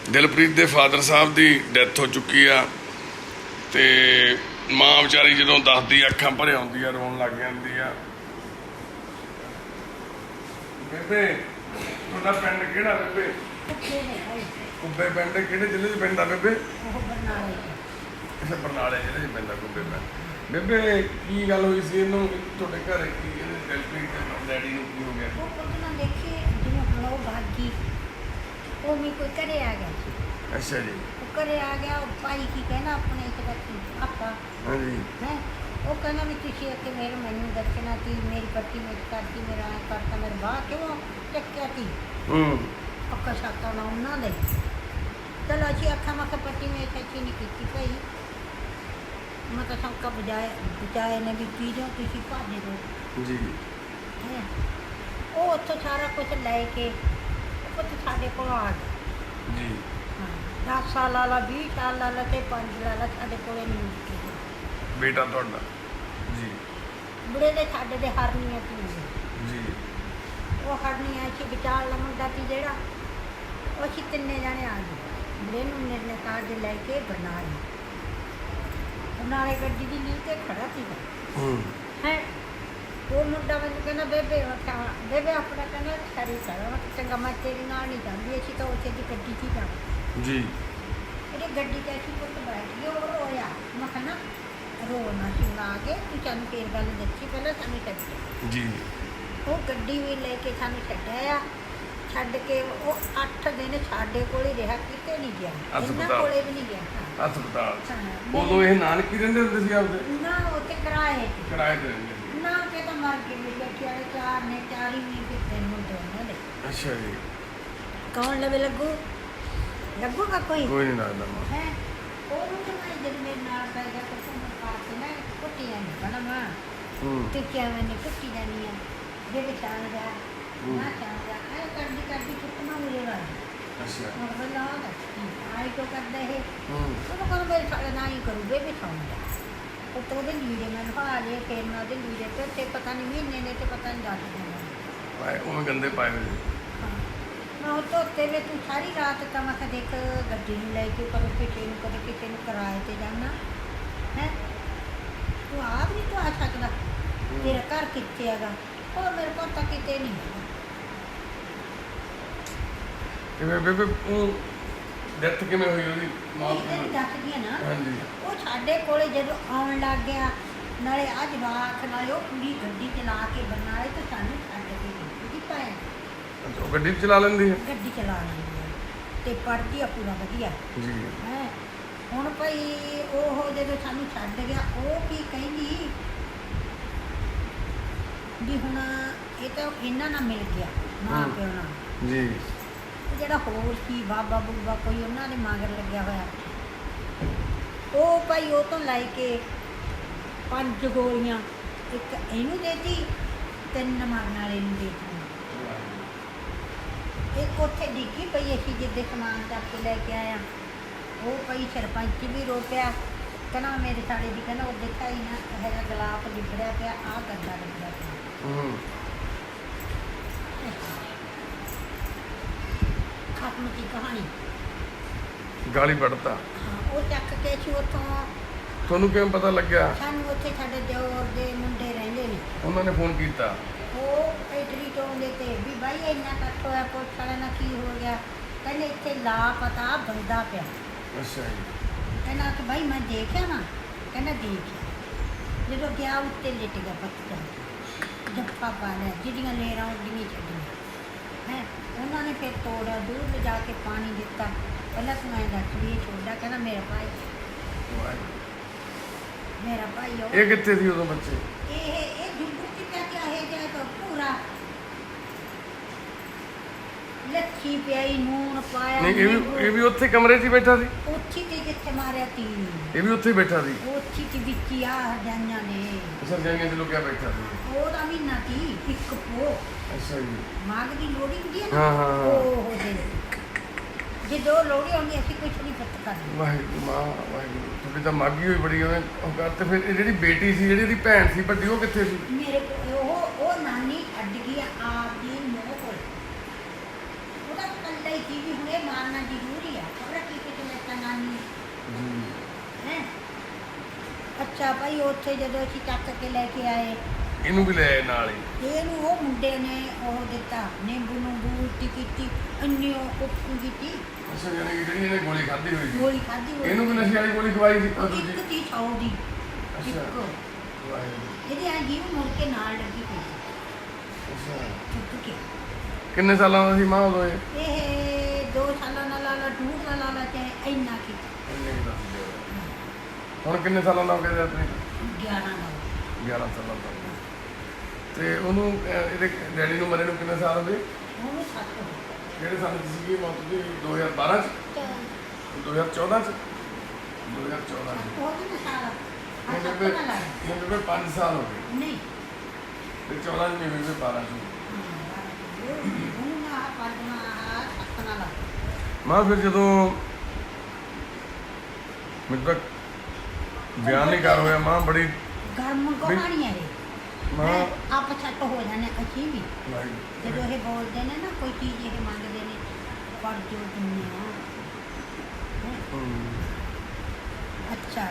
ਦਿਲਪ੍ਰੀਤ ਦੇ ਫਾਦਰ ਸਾਹਿਬ ਦੀ ਡੈਥ ਹੋ ਚੁੱਕੀ ਆ। ਤੇ ਮਾਂ ਵਿਚਾਰੀ ਜਦੋਂ ਦੱਸਦੀ ਅੱਖਾਂ ਭਰ ਆਉਂਦੀ ਆ, ਰੋਣ ਲੱਗ ਜਾਂਦੀ ਆ। ਬੇਬੇ ਤੁਹਾਡਾ ਪਿੰਡ ਕਿਹੜਾ ਬੇਬੇ? ਕੁੱਬੇ ਪਿੰਡ ਕਿਹੜੇ ਜ਼ਿਲ੍ਹੇ 'ਚ ਪੈਂਦਾ ਬੇਬੇ? ਅੱਛਾ ਬਰਨਾਲੇ ਜ਼ਿਲ੍ਹੇ 'ਚ ਪੈਂਦਾ ਕੁੱਬੇ ਪਿੰਡ। ਬੇਬੇ ਕੀ ਗੱਲ ਹੋਈ ਸੀ ਇਹਨੂੰ ਤੁਹਾਡੇ ਘਰੇ ਕੀ ਇਹਦੇ ਦਿਲਪ੍ਰੀਤ ਦੇ ਡੈਡੀ ਨੂੰ ਕੀ ਹੋ ਗਿਆ
ਉਹ ਪੁੱਤ ਨਾ ਦੇਖੀ ਜਿਵੇਂ ਹੁਣ ਉਹ ਭਾਗੀ ਉਹ ਵੀ ਕੋਈ ਘਰੇ ਆ ਗਿਆ ਸੀ।
ਅੱਛਾ ਜੀ
ਉਹ ਘਰੇ ਆ ਗਿਆ ਉਹ ਭਾਈ ਕੀ ਕਹਿਣਾ ਆਪਣੇ ਇੱਕ ਬੱਚੀ ਆਪਾਂ
ਹਾਂਜੀ
ਹੈ ਉਹ ਕਹਿੰਦਾ ਵੀ ਤੁਸੀਂ ਇੱਥੇ ਮੇਰੇ ਮੈਨੂੰ ਦੱਸਣਾ ਸੀ ਮੇਰੀ ਪੱਟੀ ਵਿੱਚ ਕਰਤੀ ਮੇਰਾ ਐਂ ਕਰਤਾ ਮੇਰੇ ਬਾਹ ਕਿਉਂ ਚੱਕਿਆ ਸੀ
ਹੂੰ
ਅੱਖਾਂ ਛਾਤਾਂ ਨਾਲ ਉਹਨਾਂ ਦੇ ਚਲੋ ਅਸੀਂ ਅੱਖਾਂ ਮੱਖਾਂ ਪੱਟੀ ਵਿੱਚ ਅੱਛੀ ਨਹੀਂ ਕੀਤੀ ਭਾਈ ਮੈਂ ਤਾਂ ਸੌਕਾ ਬਜਾਏ ਨੇ ਵੀ ਕੀ ਜੋ ਤੁਸੀਂ ਭਾਜੇ ਦੋ
ਜੀ
ਹੈਂ। ਉਹ ਉੱਥੋਂ ਸਾਰਾ ਕੁਝ ਲੈ ਕੇ ਉਹ ਪੁੱਤ ਸਾਡੇ ਕੋਲ ਆ ਗਿਆ
ਜੀ
10 ਸਾਲ ਵਾਲਾ 20 ਸਾਲ ਵਾਲਾ ਤੇ 5 ਵਾਲਾ ਸਾਡੇ ਕੋਲੇ ਨਹੀਂ ਮੁੱਕਿਆ
ਬੇਟਾ ਤੁਹਾਡਾ ਜੀ
ਬੁੜੇ ਦੇ ਸਾਡੇ ਦੇ ਹਰਨੀਆਂ ਸੀ
ਜੀ
ਉਹ ਹਰਨੀਆਂ ਸੀ ਵਿਚਾਰ ਲਾ ਮੁੰਡਾ ਸੀ ਜਿਹੜਾ ਉਹ ਅਸੀਂ ਤਿੰਨੇ ਜਾਣੇ ਆ ਗਏ ਬੁੜੇ ਨੂੰ ਨਿਰਣੇ ਕਾਰਡ ਲੈ ਕੇ ਨਾਲੇ ਗੱਡੀ ਦੀ ਨੀਂਹ ਤੇ ਖੜਾ ਸੀਗਾ
ਹੂੰ
ਹੈ ਉਹ ਮੁੰਡਾ ਮੈਨੂੰ ਕਹਿੰਦਾ ਬੇਬੇ ਬੇਬੇ ਆਪਣਾ ਕਹਿੰਦਾ ਸਾਰੀ ਕਰਾ ਮੈਂ ਕਿਹਾ ਚੰਗਾ ਮੈਂ ਤੇਰੇ ਨਾਲ ਨਹੀਂ ਜਾਂਦੀ ਅਸੀਂ ਤਾਂ ਉੱਥੇ ਦੀ ਗੱਡੀ 'ਚ ਹੀ ਜਾਵਾਂ
ਜੀ
ਇਹਦੀ ਗੱਡੀ 'ਚ ਅਸੀਂ ਪੁੱਤ ਬੈਠ ਗਏ ਉਹ ਰੋਇਆ ਮੈਂ ਕਿਹਾ ਨਾ ਰੋਣਾ ਸੀ ਨਾ ਆ ਕੇ ਤੂੰ ਸਾਨੂੰ ਫੇਰ ਗੱਲ ਦੱਸੀ ਪਹਿਲਾਂ ਸਾਨੂੰ ਛੱਡ
ਜੀ
ਉਹ ਗੱਡੀ ਵੀ ਲੈ ਕੇ ਸਾਨੂੰ ਛੱਡਿਆ ਆ ਛੱਡ ਕੇ ਉਹ 8 ਦਿਨ ਸਾਡੇ ਕੋਲ ਹੀ ਰਿਹਾ ਕਿਤੇ ਨਹੀਂ ਗਿਆ ਇਹਨਾਂ
ਹਸਪਤਾਲ।
ਕੋਲੇ ਵੀ ਨਹੀਂ ਗਿਆ ਹਾਂ।
ਹਸਪਤਾਲ
ਹਾਂ।
ਉਦੋਂ ਇਹ ਨਾਨਕੀ ਰਹਿੰਦੇ ਹੁੰਦੇ ਸੀ ਆਪਦੇ
ਨਾ ਉੱਥੇ ਕਿਰਾਏ ਤੇ
ਕਿਰਾਏ ਤੇ ਰਹਿੰਦੇ ਸੀ
ਨਾ ਕੇ ਤਾਂ ਮਰ ਕੇ ਵੀ ਦੇਖਿਆ ਚਾਰ ਨੇ 40 ਵੀ ਕਿਤੇ ਮੁੰਡੇ ਉਹਨਾਂ ਦੇ
ਅੱਛਾ ਜੀ
ਕੌਣ ਲਵੇ ਲੱਗੂਗਾ ਕੋਈ
ਕੋਈ ਨਹੀਂ ਲੱਗਦਾ ਮਾਂ
ਹੈ ਉਹਨੂੰ ਤਾਂ ਮੈਂ ਜਦ ਮੇਰੇ ਨਾਲ ਪੈ ਗਿਆ ਤਾਂ ਮੈਂ ਪਾ ਕੇ ਨਾ ਕੁੱਟੀਆਂ ਨਹੀਂ ਬਣਾ ਮਾਂ
ਹੂੰ
ਤੇ ਕਿਆ ਮੈंने ਕੁੱਟੀ ਜਾਨੀ ਆ ਜਿਹੜੇ ਚਾਲ ਜਾ ਨਾ ਚਾਲ ਜਾ ਐ ਕਰਦੀ ਕੁੱਟਣਾ ਮੇਰੇ ਨਾਲ
ਅੱਛਾ
ਮੈਂ ਬਲਾ ਆਈ ਤੋਂ ਕਰਦਾ ਹੈ
ਹੂੰ
ਉਹ ਕੋਲ ਮੇਰੇ ਸਾਲੇ ਨਾ ਹੀ ਕਰੂਗੇ ਵੀ ਸੌਂਦਾ ਉਹ ਤੋਂ ਦੇ ਲੀੜੇ ਮੈਂ ਲਵਾ ਲਏ ਫੇਰ ਮੈਂ ਉਹਦੇ ਲੀੜੇ ਤੇ ਪਤਾ ਨਹੀਂ ਮਹੀਨੇ ਨੇ ਤੇ ਪਤਾ ਨਹੀਂ ਦੱਸ ਦੇਣਾ
ਪਾਏ ਉਹ ਗੰਦੇ ਪਾਏ ਹੋਏ ਸੀ।
ਮੈਂ ਉਹ ਧੋਤੇ ਵੇ ਤੂੰ ਸਾਰੀ ਰਾਤ ਤਾਂ ਮੈਂ ਕਿਹਾ ਦੇਖ ਗੱਡੀ ਨੂੰ ਲੈ ਕੇ ਕਦੇ ਕਿਸੇ ਨੂੰ ਕਿਰਾਏ ਤੇ ਜਾਣਾ ਹੈ ਤੂੰ ਆਪ ਨਹੀਂ ਤੂੰ ਆ ਸਕਦਾ ਤੇਰਾ ਘਰ ਕਿੱਥੇ ਹੈਗਾ ਉਹ ਮੇਰੇ ਕੋਲ ਤਾਂ ਕਿਤੇ ਨਹੀਂ ਹੈਗਾ
ਕਿਵੇਂ ਬੇਬੇ ਉਹ ਡੈਥ ਕਿਵੇਂ ਹੋਈ ਉਹਦੀ ਮੌਤ
ਇਹ
ਦੀ?
ਦੱਸਦੀ ਆ ਨਾ
ਹਾਂਜੀ
ਉਹ ਸਾਡੇ ਕੋਲੇ ਜਦੋਂ ਆਉਣ ਲੱਗ ਗਿਆ ਨਾਲੇ ਆ ਜਵਾਕ ਨਾਲੇ ਉਹ ਪੂਰੀ ਗੱਡੀ ਚਲਾ ਕੇ ਬਰਨਾਲੇ ਤੇ ਸਾਨੂੰ ਛੱਡ ਕੇ ਗਈ ਕੀਤਾ ਹੈ
ਅੱਛਾ, ਉਹ ਗੱਡੀ ਵੀ ਚਲਾ ਲੈਂਦੀ ਹੈ
ਗੱਡੀ ਚਲਾ ਲੈਂਦੀ ਆ ਤੇ ਪੜ੍ਹਦੀ ਆ ਪੂਰਾ ਵਧੀਆ
ਜੀ
ਹੈ ਹੁਣ ਭਾਈ ਉਹ ਜਦੋਂ ਸਾਨੂੰ ਛੱਡ ਗਿਆ ਉਹ ਕੀ ਕਹਿੰਦੀ ਵੀ ਹੁਣ ਇਹ ਤਾਂ ਇਹਨਾਂ ਨਾਲ ਮਿਲ ਗਿਆ ਮਾਂ ਪਿਓ ਨਾਲ
ਜੀ
ਤੇ ਜਿਹੜਾ ਹੋਰ ਸੀ ਬਾਬਾ ਬੂਬਾ ਕੋਈ ਉਹਨਾਂ ਦੇ ਮਗਰ ਲੱਗਿਆ ਹੋਇਆ ਉਹ ਭਾਈ ਉਹ ਤੋਂ ਲੈ ਕੇ 5 ਗੋਲੀਆਂ ਇੱਕ ਇਹਨੂੰ ਦੇਤੀ 3 ਮਰਨ ਵਾਲੇ ਨੂੰ ਦੇਤੀ ਇੱਕ ਉੱਥੇ ਡਿੱਗੀ ਪਈ ਅਸੀਂ ਜਿੱਦੇ ਸਮਾਨ ਚੱਕ ਕੇ ਲੈ ਕੇ ਆਇਆ ਉਹ ਪਈ ਸਰਪੰਚ ਵੀ ਰੋਕਿਆ ਕਹਿੰਦਾ ਮੇਰੇ ਸਾਲੇ ਦੀ ਕਹਿੰਦਾ ਉਹ ਦੇਖਿਆ ਹੀ ਨਾ ਹੈਗਾ ਗਲਾਪ ਲਿਬੜਿਆ ਪਿਆ ਆਹ ਗੱਦਾ ਲਿਬੜਿਆ ਪਿਆ
ਹੂੰ
ਖਤਮ ਦੀ ਕਹਾਣੀ
ਗਾਲੀ ਵੱਢਤਾ
ਹਾਂ, ਉਹ ਚੱਕ ਕੇ ਅਸੀਂ ਉੱਥੋਂ
ਤੁਹਾਨੂੰ ਕਿਵੇਂ ਪਤਾ ਲੱਗਿਆ
ਸਾਨੂੰ ਉੱਥੇ ਸਾਡੇ ਦਿਓਰ ਦੇ ਮੁੰਡੇ ਰਹਿੰਦੇ ਨੇ
ਉਹਨਾਂ ਨੇ ਫੋਨ ਕੀਤਾ
ਉਹ ਇਟਲੀ ਤੋਂ ਆਉਂਦੇ ਤੇ ਵੀ ਬਾਈ ਇੰਨਾ ਇਕੱਠ ਹੋਇਆ ਪੁਲਿਸ ਵਾਲਿਆਂ ਨਾਲ ਕੀ ਹੋ ਗਿਆ ਕਹਿੰਦੇ ਇੱਥੇ ਲਾਪਤਾ ਬੰਦਾ ਪਿਆ
ਅੱਛਾ ਜੀ
ਕਹਿੰਦਾ ਕਿ ਬਾਈ ਮੈਂ ਦੇਖਿਆ ਨਾ ਕਹਿੰਦਾ ਦੇਖਿਆ ਜਦੋਂ ਗਿਆ ਉੱਤੇ ਲਿਟ ਗਿਆ ਪੱਥਰ ਜੱਫਾ ਪਾ ਲਿਆ ਜਿਹੜੀਆਂ ਲੇਰਾਂ ਉੱਡੀਆਂ ਛੱਡੀਆਂ ਹੈ ਉਹਨਾਂ ਨੇ ਫਿਰ ਤੋੜਿਆ ਦੂਰ ਲਿਜਾ ਕੇ ਪਾਣੀ ਦਿੱਤਾ ਪਹਿਲਾਂ ਤੂੰ ਐਂ ਦੱਸ ਵੀ ਇਹ ਛੋਡਾ ਕਹਿੰਦਾ ਮੇਰਾ ਭਾਈ ਉਹ
ਇਹ ਕਿੱਥੇ ਸੀ ਉਦੋਂ ਬੱਚੇ
ਇਹ ਜੁਗੂ ਕੀ ਪਿਆ ਕਿ ਇਹ ਜਾਏ ਤਾਂ ਪੂਰਾ ਲੱਖੀ ਪਿਆਈ ਨੂਣ ਪਾਇਆ
ਨਹੀਂ ਇਹ ਵੀ ਉੱਥੇ ਕਮਰੇ 'ਚ ਹੀ ਬੈਠਾ ਸੀ
ਉੱਥੀ ਤੇ ਜਿੱਥੇ ਮਾਰਿਆ ਤੀ
ਇਹ ਵੀ ਉੱਥੇ ਹੀ ਬੈਠਾ ਸੀ
ਉੱਥੀ ਤੇ ਵਿੱਚ ਹੀ ਆ ਜਾਈਆਂ ਨੇ
ਸਰ ਜਾਈਆਂ ਤੇ ਲੋਕਿਆ ਬੈਠਾ ਸੀ
ਉਹਦਾ ਮਹੀਨਾ ਤੀ ਇੱਕ ਪੋ
ਅੱਛਾ ਜੀ
ਮਾਘ ਦੀ ਲੋਹੜੀ ਹੁੰਦੀ ਹੈ ਨਾ
ਹਾਂ, ਹਾਂ, ਹਾਂ।
ਉਹ ਦਿਨ ਜਦੋਂ ਲੋਹੜੀ ਆਉਂਦੀ ਅਸੀਂ ਕੁਛ ਨਹੀਂ ਪਤਾ ਕਰਦੇ
ਵਾਹਿਗੁਰੂ ਮਾਂ ਵਾਹਿਗੁਰੂ ਤੁਹਾਡੀ ਤਾਂ ਮਾਗੀ ਹੋਈ ਬੜੀ ਹੋਵੇ ਉਹ ਕਰ ਤੇ ਫਿਰ ਇਹ ਜਿਹੜੀ ਬੇਟੀ ਸੀ ਜਿਹੜੀ ਇਹਦੀ ਭੈਣ ਸੀ ਵੱਡੀ ਉਹ ਕਿੱਥੇ ਸੀ
ਮੇਰੇ ਕੋਲ ਉਹ ਨਾਨੀ ਛੱਡ ਗਈ ਆਪ ਦੀ ਨੂੰਹ ਕੋਲ ਉਹਦਾ ਕੱਲਾ ਹੀ ਸੀ ਵੀ ਹੁਣੇ ਮਾਰਨਾ ਜ਼ਰੂਰੀ ਆ ਖਬਰ ਕੀ ਕਿਤੇ ਲੱਗਾ ਨਾਨੀ ਹੈ ਅੱਛਾ ਭਾਈ ਉੱਥੇ ਜਦੋਂ ਅਸੀਂ ਚੱਕ ਕੇ ਲੈ ਕੇ ਆਏ
ਇਹਨੂੰ ਵੀ ਲੈ ਆਏ ਨਾਲ ਹੀ
ਇਹਨੂੰ ਉਹ ਮੁੰਡੇ ਨੇ ਉਹ ਦਿੱਤਾ ਨਿੰਬੂ ਨੂੰ ਬੂਟੀ ਕੀਤੀ ਇੰਨੀ ਉਹ ਕੁੱਪੂ ਕੀਤੀ
ਅੱਛਾ ਯਾਨੀ ਕਿ ਜਿਹੜੀ ਇਹਨੇ ਗੋਲੀ ਖਾਧੀ ਹੋਈ ਸੀ
ਗੋਲੀ ਖਾਧੀ ਹੋਈ
ਇਹਨੂੰ ਵੀ ਨਸ਼ੇ ਵਾਲੀ ਗੋਲੀ ਖਵਾਈ ਸੀ ਉਹ
ਇੱਕ
ਦੂਜੀ
ਤੀ 100 ਦੀ ਇੱਕੋ
ਵਾਹਿਗੁਰੂ।
ਇਹਦੇ ਆ ਜੀਵ ਮੁੜ ਕੇ ਨਾਲ ਲੱਗੀ ਪਈ
ਅੱਛਾ
ਚੁੱਕ ਕੇ
ਕਿੰਨੇ ਸਾਲਾਂ ਦਾ ਸੀ ਮਾਂ ਉਦੋਂ ਇਹ
ਇਹ 2 ਸਾਲਾਂ ਦਾ ਲਾਲਾ 2 ਦਾ ਲਾਲਾ ਚਾਹੇ ਇੰਨਾ ਕੀ
ਇੰਨੇ ਕੁ ਦਾ ਸੀ ਜਦੋਂ। ਹੁਣ ਕਿੰਨੇ ਸਾਲਾਂ ਦਾ ਹੋ ਗਿਆ ਆਪਣੇ
11 ਦਾ
11 ਸਾਲਾਂ ਦਾ ਤੇ ਉਹਨੂੰ ਇਹਦੇ ਡੈਡੀ ਨੂੰ ਮਰੇ ਨੂੰ ਕਿੰਨੇ ਸਾਲ ਹੋ ਗਏ
ਉਹਨੂੰ 7 ਹੋ
ਕਿਹੜੇ ਸਾਲ ਦੀ ਸੀਗੀ ਮੌਤ ਦੀ 2012 ਚ
ਗਏ
2014 ਚ 2014 ਚ
ਉਹਦੇ ਨਾਲ ਸਾਰਾ ਆ
ਮੇਰੇ
7
ਕੋਲ
ਨਾਲ ਲਾਇਆ।
ਮੇਰੇ ਕੋਲ 5 ਸਾਲ ਹੋ ਗਏ
ਨਹੀਂ
ਤੇ 14 ਚ ਨਹੀਂ ਮੇਰੇ ਕੋਲ 12 ਚ
ਉਹਨੂੰ ਨਾ ਪੜਨਾ 7 ਨਾਲ ਲਾਇਆ।
ਮਾਂ ਫਿਰ ਜਦੋਂ ਮੇਰੇ ਤੱਕ ਬਿਆਨ ਨਹੀਂ ਕਰ ਹੋਇਆ ਮਾਂ ਬੜੀ
ਗਰਮ ਕਹਾਣੀ ਹੈ
ਮਾਂ
ਇਹ ਆਪ ਛੱਟ ਹੋ ਜਾਣੇ ਅਸੀਂ ਵੀ
ਵਾਹਿਗੁਰੂ।
ਜਦੋਂ ਇਹ ਬੋਲਦੇ ਨੇ ਨਾ ਕੋਈ ਚੀਜ਼ ਇਹ ਮੰਗਦੇ ਨੇ ਪਰ ਜੋ ਦੁਨੀਆ
ਹਮ,
ਅੱਛਾ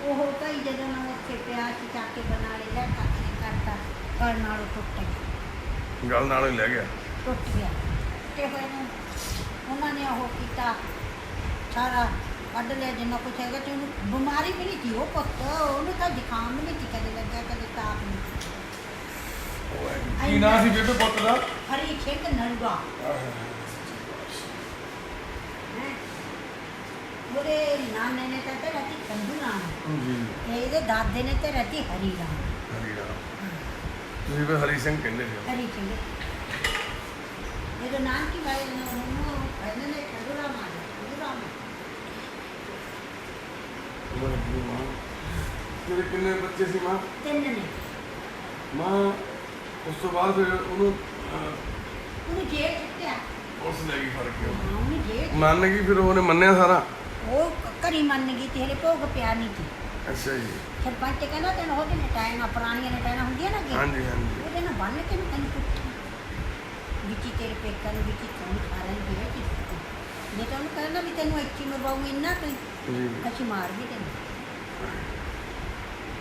ਉਹ ਕਈ ਜਦੋਂ ਨਾ ਉੱਥੇ ਪਿਆ ਸੀ ਚੱਕ ਕੇ ਬਣਾ ਲਿਆ ਕੱਟੇ ਕਰਤਾ ਕਰ ਨਾਲੋਂ ਟੁੱਟ ਗਿਆ
ਗੱਲ ਨਾਲ ਹੀ ਲੈ ਗਿਆ
ਟੁੱਟ ਗਿਆ ਤੇ ਹੋਏ ਨੂੰ ਉਹਨਾਂ ਨੇ ਉਹ ਕੀਤਾ ਸਾਰਾ ਕੱਢ ਲਿਆ ਜਿੰਨਾ ਕੁਛ ਹੈਗਾ ਤੇ ਉਹਨੂੰ ਬਿਮਾਰੀ ਵੀ ਨਹੀਂ ਸੀ ਉਹ ਪੁੱਤ ਉਹਨੂੰ ਤਾਂ ਜ਼ੁਕਾਮ ਵੀ ਨਹੀਂ ਸੀ ਕਦੇ ਲੱਗਿਆ ਕਦੇ ਤਾਪ ਨਹੀਂ ਸੀ।
ਕੀ ਨਾਂ ਸੀ ਬੇਬੇ ਪੁੱਤ ਦਾ
ਹਰੀ ਖੇਤ ਨਲਵਾ ਉਹਦੇ ਨਾਨੇ ਨੇ ਤਾਂ ਤੇ ਰਤੀ ਕੰਦੂ ਨਾਮ
ਜੀ
ਤੇ ਇਹਦੇ ਦਾਦੇ ਨੇ ਤੇ ਰਤੀ ਹਰੀ ਰਾਮ
ਹਰੀ ਰਾਮ ਤੁਸੀਂ ਵੀ ਹਰੀ ਸਿੰਘ ਕਹਿੰਦੇ ਸੀ
ਹਰੀ ਸਿੰਘ ਇਹਦਾ ਨਾਮ ਕੀ ਭਾਈ ਉਹਨੂੰ ਕਹਿੰਦੇ ਨੇ ਕੰਦੂ ਰਾਮ ਆ ਕੰਦੂ ਰਾਮ
ਵਾਹਿਗੁਰੂ ਮਾਂ ਤੇਰੇ ਕਿੰਨੇ ਬੱਚੇ ਸੀ ਮਾਂ
3 ਨੇ
ਮਾਂ ਉਸ ਤੋਂ ਬਾਅਦ ਫਿਰ ਉਹਨੂੰ
ਉਹਨੂੰ ਜੇਲ੍ਹ ਚੁੱਕਿਆ
ਉਸ ਲੈ ਗਈ ਫੜ ਕੇ ਉਹਨੂੰ।
ਉਹਨੂੰ ਜੇਲ੍ਹ
ਮੰਨ ਗਈ ਫਿਰ ਉਹਨੇ ਮੰਨਿਆ ਸਾਰਾ
ਉਹ ਘਰੀ ਮੰਨ ਗਈ ਤੇ ਹਲੇ ਭੋਗ ਪਿਆ ਨਹੀਂ ਸੀ
ਅੱਛਾ ਜੀ
ਸਰਪੰਚ ਕਹਿੰਦਾ ਤੈਨੂੰ ਉਹਦੇ ਨਟਾਇਣਾ ਪੁਰਾਣੀਆਂ ਨਟਾਇਣਾ ਹੁੰਦੀਆਂ ਨਾ ਅੱਗੇ
ਹਾਂਜੀ ਹਾਂਜੀ
ਉਹਦੇ ਨਾਲ ਬੰਨ ਕੇ ਨੂੰ ਤੈਨੂੰ ਪੁੱਛੀ ਵਿੱਚੀ ਤੇਰੇ ਪੇਕਾਂ ਨੂੰ ਵਿੱਚੀ ਤੂੰ ਖਾਣ ਦੀ ਹੈ ਕਿ ਜੇ ਤਾਂ ਉਹਨੂੰ ਕਹਿੰਦਾ ਵੀ ਤੈਨੂੰ ਇੱਥੇ ਮਰਵਾਉਂ ਇੰਨਾ ਤੂੰ
ਜੀ
ਅਸੀਂ ਮਾਰ ਵੀ ਤੈਨੂੰ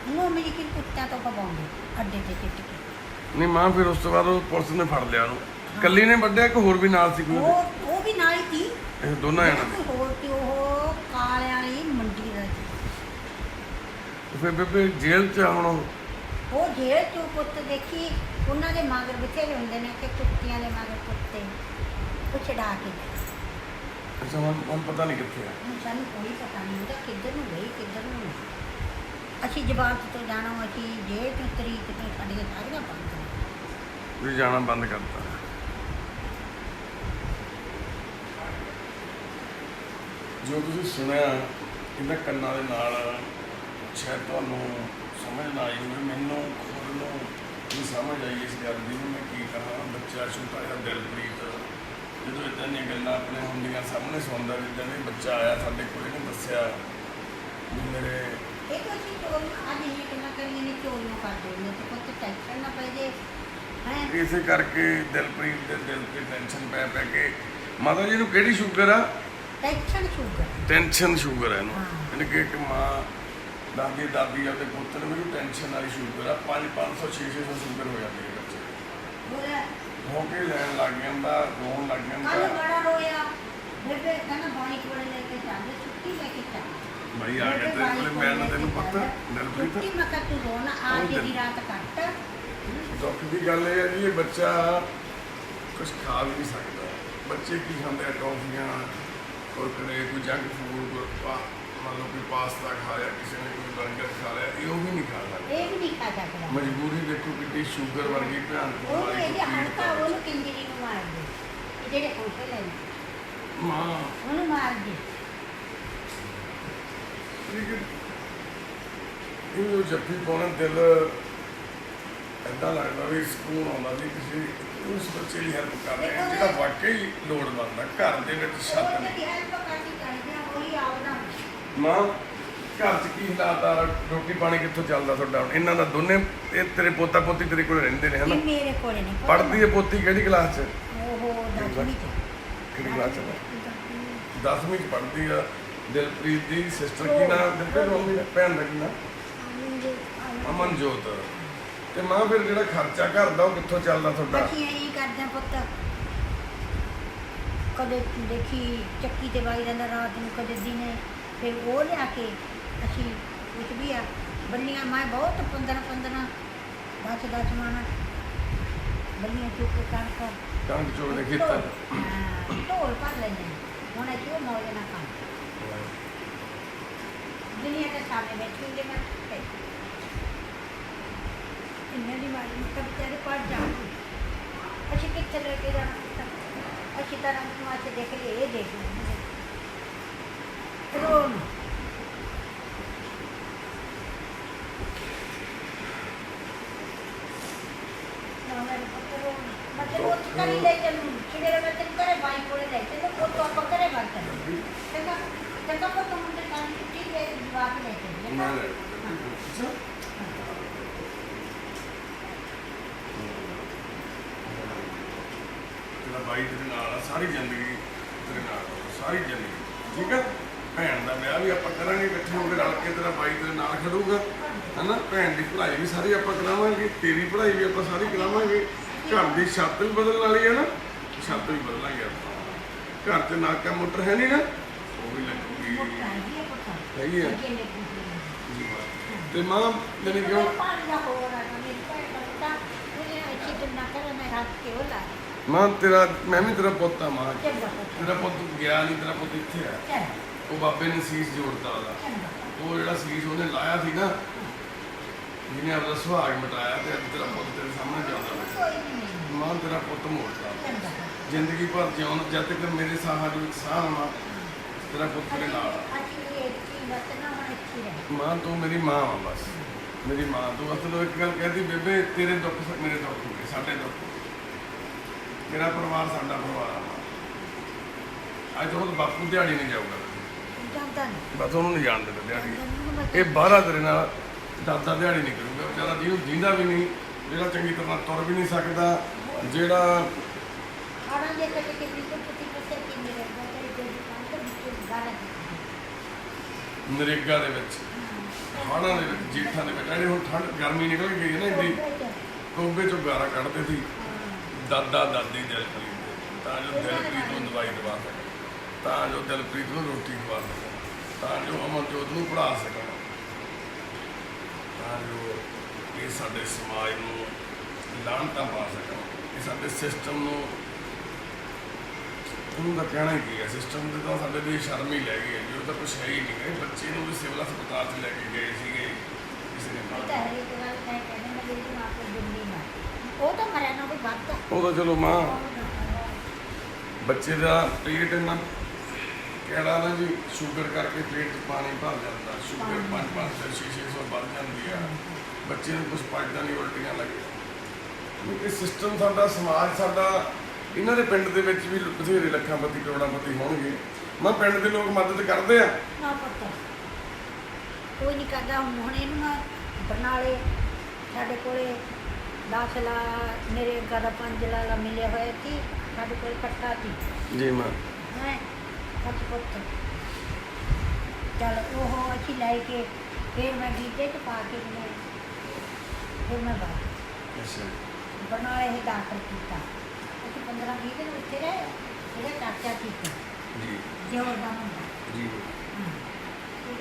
ਉਹਨੂੰ ਮੇਰੀ ਕਿ ਕੁੱਤਿਆਂ ਤੋਂ ਪਵਾਉਂਦੇ ਅੱਡੇ ਤੇ ਚਿੱਟ ਕੇ
ਨਹੀਂ ਮਾਂ ਫਿਰ ਉਸ ਤੋਂ ਬਾਅਦ ਉਹ ਪੁਲਿਸ ਨੇ ਫੜ ਲਿਆ ਉਹਨੂੰ ਕੱਲੀ ਨੇ ਵੱਢਿਆ ਕਿ ਹੋਰ ਵੀ ਨਾਲ ਸੀ ਕੋਈ
ਉਹ ਵੀ ਨਾਲ ਹੀ ਸੀ
ਇਹ ਦੋਨਾਂ ਜਣਾਂ ਨੇ
ਕੋਈ ਹੋਰ ਤੇ ਉਹ ਕਾਲਿਆਂ ਵਾਲੀ ਮੰਡੀ ਦਾ ਸੀ
ਤੇ ਫਿਰ ਬੇਬੇ ਜੇਲ੍ਹ ਚ ਹੁਣ
ਉਹ ਜੇਲ੍ਹ ਚੋਂ ਪੁੱਤ ਦੇਖੀ ਉਹਨਾਂ ਦੇ ਮਗਰ ਬਥੇਰੇ ਹੁੰਦੇ ਨੇ ਕਿ ਕੁੱਤਿਆਂ ਦੇ ਮਗਰ ਕੁੱਤੇ ਉਹ ਛਡਾ ਕੇ ਗਏ।
ਅੱਛਾ ਹੁਣ ਪਤਾ ਨਹੀਂ ਕਿੱਥੇ ਆ
ਹੁਣ ਸਾਨੂੰ ਕੋਈ ਪਤਾ ਨਹੀਂ ਹੁੰਦਾ ਕਿੱਧਰ ਨੂੰ ਗਈ ਕਿੱਧਰ ਨੂੰ ਨਹੀਂ। ਅਸੀਂ ਜਵਾਬ ਤੋਂ ਜਾਣਾ ਅਸੀਂ ਜੇਲ੍ਹ ਤੋਂ ਤਰੀਕ ਤੋਂ ਸਾਡੀਆਂ ਸਾਰੀਆਂ ਬੰਦ ਨੇ।
ਵੀ ਜਾਣਾ ਬੰਦ ਕਰਤਾ ਜੋ ਤੁਸੀਂ ਸੁਣਿਆ ਇਹਨਾਂ ਕੰਨਾਂ ਦੇ ਨਾਲ ਸ਼ਾਇਦ ਤੁਹਾਨੂੰ ਸਮਝ ਨਾ ਆਈ ਹੋਵੇ ਮੈਨੂੰ ਖੁਦ ਨੂੰ ਨਹੀਂ ਸਮਝ ਆਈ ਇਸ ਗੱਲ ਦੀ ਵੀ ਮੈਂ ਕੀ ਕਰਾਂ ਬੱਚਾ ਛੋਟਾ ਜਿਹਾ ਦਿਲਪ੍ਰੀਤ ਜਦੋਂ ਇਦਾਂ ਦੀਆਂ ਗੱਲਾਂ ਆਪਣੇ ਹੁੰਦੀਆਂ ਸਾਹਮਣੇ ਸੁਣਦਾ ਵੀ ਜਦੋਂ ਬੱਚਾ ਆਇਆ ਸਾਡੇ ਕੋਲ ਇਹਨੇ ਦੱਸਿਆ ਵੀ ਮੇਰੇ
ਇਹ ਤਾਂ ਅਸੀਂ ਚੋਰ ਅੱਜ ਇਹ ਕਿੰਨਾ ਕਰੀਏ ਨੇ ਚੋਰੀਆਂ ਕਰਦੇ ਨੇ ਤੇ ਕੋਈ ਟੈਨਸ਼ਨ ਨਾ ਪੈ ਜੇ ਹੈ
ਇਸੇ ਕਰਕੇ ਦਿਲਪ੍ਰੀਤ ਦੇ ਦਿਲ ਤੇ ਟੈਨਸ਼ਨ ਪੈ ਪੈ ਕੇ ਮਾਤਾ ਜੀ ਨੂੰ ਕਿਹੜੀ ਸ਼ੂਗਰ ਆ
ਟੈਨਸ਼ਨ ਸ਼ੂਗਰ
ਟੈਨਸ਼ਨ ਸ਼ੂਗਰ ਹੈ ਇਹਨੂੰ
ਹਾਂ।
ਯਾਨੀ ਕਿ ਇੱਕ ਮਾਂ ਦਾਦੀ ਆਪਦੇ ਪੁੱਤ ਨੂੰ ਮੈਨੂੰ ਟੈਨਸ਼ਨ ਵਾਲੀ ਸ਼ੂਗਰ ਆ 500 600 ਸ਼ੂਗਰ ਹੋ ਜਾਂਦੀ ਹੈ ਬੱਚੇ
ਬੋਲਿਆ
ਹੋ ਕੇ ਲੈਣ ਲੱਗ ਜਾਂਦਾ ਰੋਣ ਲੱਗ
ਕੱਲ
ਜਾਂਦਾ
ਬੜਾ ਰੋਇਆ ਬੇਬੇ ਕਹਿੰਦਾ ਬਾਣੀ ਕੋਲੇ ਲੈ ਕੇ ਚੱਲ ਛੁੱਟੀ ਲੈ ਕੇ ਚੱਲ
ਭਾਈ ਆ ਗਿਆ ਤੇਰੇ ਕੋਲੇ ਮੈਂ ਨਾ ਤੈਨੂੰ ਪਤਾ ਦਿਲਪ੍ਰੀਤ
ਛੁੱਟੀ ਮੈਂ ਕਿਹਾ ਤੂੰ ਰੋਣਾ ਆ
ਉਹ
ਜਿਹੜੀ ਰਾਤ ਕੱਟ
ਦੁੱਖ ਦੀ ਗੱਲ ਇਹ ਹੈ ਜੀ ਇਹ ਬੱਚਾ ਕੁਝ ਖਾ ਵੀ ਨਹੀਂ ਸਕਦਾ ਬੱਚੇ ਕੀ ਖਾਂਦੇ ਆ ਟੌਫੀਆਂ ਕੁਰਕਰੇ ਕੋਈ ਜੰਕ ਫੂਡ ਮੰਨ ਲਓ ਕੋਈ ਪਾਸਤਾ ਖਾ ਲਿਆ ਕਿਸੇ ਨੇ ਕੋਈ ਬਰਗਰ ਖਾ ਲਿਆ ਇਹ ਉਹ ਵੀ ਨਹੀਂ ਖਾ ਸਕਦਾ
ਇਹ ਵੀ ਨਹੀਂ ਖਾ ਸਕਦਾ
ਮਜਬੂਰੀ ਦੇਖੋ ਕਿੰਨੀ ਸ਼ੂਗਰ ਵਰਗੀ ਭਿਆਨਕ
ਉਹ
ਬਿਮਾਰੀ
ਇਹਦੇ
ਨੂੰ
ਹਲਕਾ
ਪੀੜਤ
ਉਹਨੂੰ ਕਿੰਜਰੀ ਨੂੰ ਮਾਰ ਦੇ ਇਹ ਜਿਹੜੇ ਕੋਠੇ ਲੈ ਲਏ,
ਮਾਂ
ਉਹਨੂੰ ਮਾਰ ਦੇ
ਇਹ ਜੋ ਜੱਫੀ ਪਾਉਣਾ ਦਿਲ ਏਦਾਂ ਲੱਗਦਾ ਵੀ ਸਕੂਨ ਆਉਂਦਾ ਵੀ ਕਿਸੇ ਉਸ ਬੱਚੇ ਦੀ ਹੈਲਪ ਕਰ ਰਹੇ ਹਾਂ ਜਿਹੜਾ ਵਾਕਈ ਲੋੜਵੰਦ ਆ ਘਰ ਦੇ ਵਿੱਚ ਛੱਤ
ਉਹ
ਨਹੀਂ
ਜਿਹੜੀ ਹੈਲਪ ਕਰਨੀ ਚਾਹੀਦੀ ਆ ਉਹੀ ਆਪਦਾ
ਮਾਂ ਘਰ 'ਚ ਕੀ ਹਾਲਾਤ ਆ ਰੋਟੀ ਪਾਣੀ ਕਿੱਥੋਂ ਚੱਲਦਾ ਤੁਹਾਡਾ ਹੁਣ ਇਹਨਾਂ ਦਾ ਦੋਨੇ ਇਹ ਤੇਰੇ ਪੋਤਾ ਪੋਤੀ ਤੇਰੇ ਕੋਲ ਰਹਿੰਦੇ ਨੇ ਹਨਾ
ਇਹ ਮੇਰੇ ਕੋਲੇ ਨਹੀਂ
ਪੜ੍ਹਦੀ ਹੈ ਪੋਤੀ ਕਿਹੜੀ ਕਲਾਸ 'ਚ
ਉਹ ਦਸਵੀਂ ਚ
ਕਿਹੜੀ ਕਲਾਸ 'ਚ 10ਵੀਂ 'ਚ ਪੜ੍ਹਦੀ ਆ ਦਿਲਪ੍ਰੀਤ ਦੀ ਸਿਸਟਰ ਕੀ ਨਾਮ ਦਿਲਪ੍ਰੀਤ ਮੰਮੀ ਦਾ ਭੈਣ ਦਾ ਕੀ ਨਾਮ ਅਮਨਜੋਤ ਤੇ ਮਾਂ ਫਿਰ ਜਿਹੜਾ ਖਰਚਾ ਘਰ ਦਾ ਉਹ ਕਿੱਥੋਂ ਚੱਲਦਾ ਤੁਹਾਡਾ
ਅਸੀਂ ਇਹੀ ਕਰਦੇ ਹਾਂ ਪੁੱਤ ਕਦੇ ਦੇਖੀ ਚੱਕੀ ਤੇ ਵਾਈ ਰਹਿੰਦਾ ਰਾਤ ਨੂੰ ਕਦੇ ਦਿਨੇ ਫਿਰ ਉਹ ਲਿਆ ਕੇ ਅਸੀਂ ਕੁਛ ਵੀ ਆ ਬੱਲੀਆਂ ਮੈਂ ਬਹੁਤ 15 10 ਮਾਣਾ ਬੱਲੀਆਂ ਚੁੱਕ ਕੇ ਕਣਕ
ਕਣਕ ਚੋਂ ਦੇ ਖੇਤਾਂ 'ਚ।
ਢੋਲ ਭਰ ਲੈਂਦੇ ਹੁਣ ਅਸੀਂ ਉਹ ਮੌਜ ਨਾਲ ਕੰਮ ਦੁਨੀਆ ਦੇ ਸਾਹਮਣੇ ਬੈਠੀ ਹੁੰਦੇ ਮੈਂ ਇੰਨੇ ਦੀ ਮਾਰੀ ਤਬ ਤੇਰੇ ਪਾਸ ਜਾ ਅਸੀਂ ਕਿੱਥੇ ਲੈ ਕੇ ਜਾਣਾ ਅਸੀਂ ਤਾਂ ਰੰਗ ਤਮਾਸ਼ੇ ਦੇਖ ਲਏ ਇਹ ਦੇਖ ਲਏ ਰੋਣ मतलब वो करी ले चलूं किधर मैं तेरे करे बाई कोले ले चलो वो तो आप करे बात कर तेरा तेरा को तो मुझे काम की ठीक है बात ले चलो
ਨਾ ਤੇਰਾ ਬਾਈ ਤੇਰੇ ਨਾਲ ਆ ਸਾਰੀ ਜ਼ਿੰਦਗੀ ਤੇਰੇ ਨਾਲ ਆ, ਸਾਰੀ ਜ਼ਿੰਦਗੀ ਠੀਕ ਆ ਭੈਣ ਦਾ ਵਿਆਹ ਵੀ ਆਪਾਂ ਕਰਾਂਗੇ ਇਕੱਠੇ ਹੋ ਕੇ ਰਲ ਕੇ ਤੇਰਾ ਬਾਈ ਤੇਰੇ ਨਾਲ ਖੜੂਗਾ ਹਨਾ ਭੈਣ ਦੀ ਪੜ੍ਹਾਈ ਵੀ ਸਾਰੀ ਆਪਾਂ ਕਰਾਵਾਂਗੇ ਤੇਰੀ ਪੜ੍ਹਾਈ ਵੀ ਆਪਾਂ ਸਾਰੀ ਕਰਾਵਾਂਗੇ ਘਰ ਦੀ ਛੱਤ ਵੀ ਬਦਲਣ ਵਾਲੀ ਹੈ ਨਾ ਛੱਤ ਵੀ ਬਦਲਾਂਗੇ ਆਪਾਂ ਘਰ 'ਚ ਨਾਕਾ ਮੋਟਰ ਹੈ ਨਹੀਂ ਨਾ ਉਹ ਵੀ ਲੱਗੂਗੀ ਹੈਗੀ ਆ ਤੇ ਮਾਂ ਮੈਨੇ ਕਿਉਂ ਮਾਂ ਤੇਰਾ ਮੈਂ ਵੀ ਤੇਰਾ ਪੁੱਤ ਆ ਮਾਂ ਤੇਰਾ ਪੁੱਤ ਗਿਆ ਨਹੀਂ ਤੇਰਾ ਪੁੱਤ ਇੱਥੇ ਆ ਉਹ ਬਾਬੇ ਨੇ ਸੀਸ ਜੋੜਤਾ ਉਹਦਾ ਉਹ ਜਿਹੜਾ ਸੀਸ ਉਹਨੇ ਲਾਇਆ ਸੀ ਨਾ ਜਿਹਨੇ ਆਪਦਾ ਸੁਹਾਗ ਮਿਟਾਇਆ ਤੇ ਅੱਜ ਤੇਰਾ ਪੁੱਤ ਤੇਰੇ ਸਾਹਮਣੇ ਜਾਂਦਾ ਮਾਂ ਤੇਰਾ ਪੁੱਤ ਮੋੜਦਾ ਜ਼ਿੰਦਗੀ ਭਰ ਜਿਉਣ ਜਦ ਤੱਕ ਮੇਰੇ ਸਾਹਾਂ ਦੇ ਵਿੱਚ ਸਾਹ ਆਉਣਾ ਤੇਰਾ ਪੁੱਤ ਤੇਰੇ ਨਾਲ ਆ। ਮਾਂ ਤੂੰ ਮੇਰੀ ਮਾਂ ਆ ਬਸ ਮੇਰੀ ਮਾਂ ਤੂੰ ਅਸਲ ਇੱਕ ਗੱਲ ਕਹਿਦੀ ਬੇਬੇ ਤੇਰੇ ਦੁੱਖ ਮੇਰੇ ਦੁੱਖ ਹੋ ਗਏ ਸਾਡੇ ਦੁੱਖ ਮੇਰਾ ਪਰਿਵਾਰ ਸਾਡਾ ਪਰਿਵਾਰ ਆ ਅੱਜ ਤੋਂ ਬਾਅਦ ਬਾਪੂ ਦਿਹਾੜੀ ਨਹੀਂ ਜਾਊਗਾ ਬਸ ਉਹਨੂੰ ਨਹੀਂ ਜਾਣ ਦਿੰਦਾ ਦਿਹਾੜੀ ਇਹ ਬਾਹਰਾ ਤੇਰੇ ਨਾਲ ਦਾਦਾ ਦਿਹਾੜੀ ਨਹੀਂ ਕਰੂਗਾ ਵਿਚਾਰਾ ਜਿਹਨੂੰ ਜੀਂਦਾ ਵੀ ਨਹੀਂ ਜਿਹੜਾ ਚੰਗੀ ਤਰ੍ਹਾਂ ਤੁਰ ਵੀ ਨਹੀਂ ਸਕਦਾ ਜਿਹੜਾ ਨਰੇਗਾ ਦੇ ਵਿੱਚ ਹਾੜਾਂ ਦੇ ਵਿੱਚ ਜੇਠਾਂ ਦੇ ਵਿੱਚ ਜਿਹੜੇ ਹੁਣ ਠੰਡ ਗਰਮੀ ਨਿਕਲ ਗਈ ਹੈ ਨਾ ਇੰਨੀ ਟੋਬੇ ਚੋਂ ਗਾਰਾ ਕੱਢਦੇ ਸੀ ਦਾਦਾ ਦਾਦੀ ਦਿਲਪ੍ਰੀਤ ਤਾਂ ਜੋ ਦਿਲਪ੍ਰੀਤ ਨੂੰ ਦਵਾਈ ਦਵਾ ਸਕਣ ਤਾਂ ਜੋ ਦਿਲਪ੍ਰੀਤ ਨੂੰ ਰੋਟੀ ਖਵਾ ਸਕਣ ਤਾਂ ਜੋ ਅਮਨਜੋਤ ਨੂੰ ਪੜ੍ਹਾ ਸਕਣ ਤਾਂ ਜੋ ਇਹ ਸਾਡੇ ਸਮਾਜ ਨੂੰ ਲਾਹਨਤਾਂ ਪਾ ਸਕਣ ਇਹ ਸਾਡੇ ਸਿਸਟਮ ਨੂੰ ਉਹਨੂੰ ਤਾਂ ਕਹਿਣਾ ਹੀ ਕੀ ਹੈ ਸਿਸਟਮ ਦੇ ਤਾਂ ਸਾਡੇ ਲਈ ਸ਼ਰਮ ਹੀ ਲੈ ਗਈ ਹੈ ਜੋ ਤਾਂ ਕੁਛ ਹੈ ਹੀ ਨਹੀਂ ਗਏ ਬੱਚੇ ਨੂੰ ਵੀ ਸਿਵਲ ਹਸਪਤਾਲ 'ਚ ਲੈ ਕੇ ਗਏ ਸੀਗੇ ਕਿਸੇ ਨੇ
ਉਹ ਤਾਂ ਮਰਿਆ ਨਾ ਕੋਈ ਬਾਤ
ਉਹ ਤਾਂ ਚਲੋ ਮਾਂ ਬੱਚੇ ਦਾ ਪੇਟ ਇੰਨਾ ਕਿਹੜਾ ਨਾ ਜੀ ਸ਼ੂਗਰ ਕਰਕੇ ਪੇਟ 'ਚ ਪਾਣੀ ਭਰ ਜਾਂਦਾ ਸ਼ੂਗਰ 5-5 600 ਵੱਧ ਜਾਂਦੀ ਆ ਬੱਚੇ ਨੂੰ ਕੁਛ ਪਚਦਾ ਨਹੀਂ ਉਲਟੀਆਂ ਲੱਗੇ ਇਹ ਸਿਸਟਮ ਸਾਡਾ ਸਮਾਜ ਸਾਡਾ ਇਹਨਾਂ ਦੇ ਪਿੰਡ ਦੇ ਵਿੱਚ ਵੀ ਬਥੇਰੇ ਲੱਖਾਂਪਤੀ ਕਰੋੜਾਂਪਤੀ ਹੋਣਗੇ ਮੈਂ ਪਿੰਡ ਦੇ ਲੋਕ ਮਦਦ ਕਰਦੇ ਆ
ਨਾ ਪਤਾ ਕੋਈ ਨਹੀਂ ਕਰਦਾ ਹੁਣ ਇਹਨੂੰ ਮੈਂ ਬਰਨਾਲੇ ਸਾਡੇ ਕੋਲੇ 10 ਲਾ ਮੇਰੇ ਘਰ 5 ਲਾ ਮਿਲੇ ਹੋਏ ਸੀ ਸਾਡੇ ਕੋਲ ਇਕੱਠਾ ਸੀ
ਜੀ ਮਾਂ
ਹੈ ਪੁੱਤ ਚੱਲ ਉਹ ਅਸੀਂ ਲੈ ਕੇ ਫਿਰ ਮੈਂ ਗੀਤੇ 'ਚ ਪਾ ਕੇ ਮੈਂ ਫਿਰ ਮੈਂ ਬਾਹਰ
ਅੱਛਾ
ਬਰਨਾਲੇ ਹੀ ਦਾਖਲ ਕੀਤਾ ਅਸੀਂ 15-20 ਦਿਨ ਉੱਥੇ ਰਹੇ ਇਹਦਾ ਚਾਚਾ ਕੀਤਾ
ਜੀ
ਦਿਓਰ ਦਾ ਮੁੰਡਾ
ਜੀ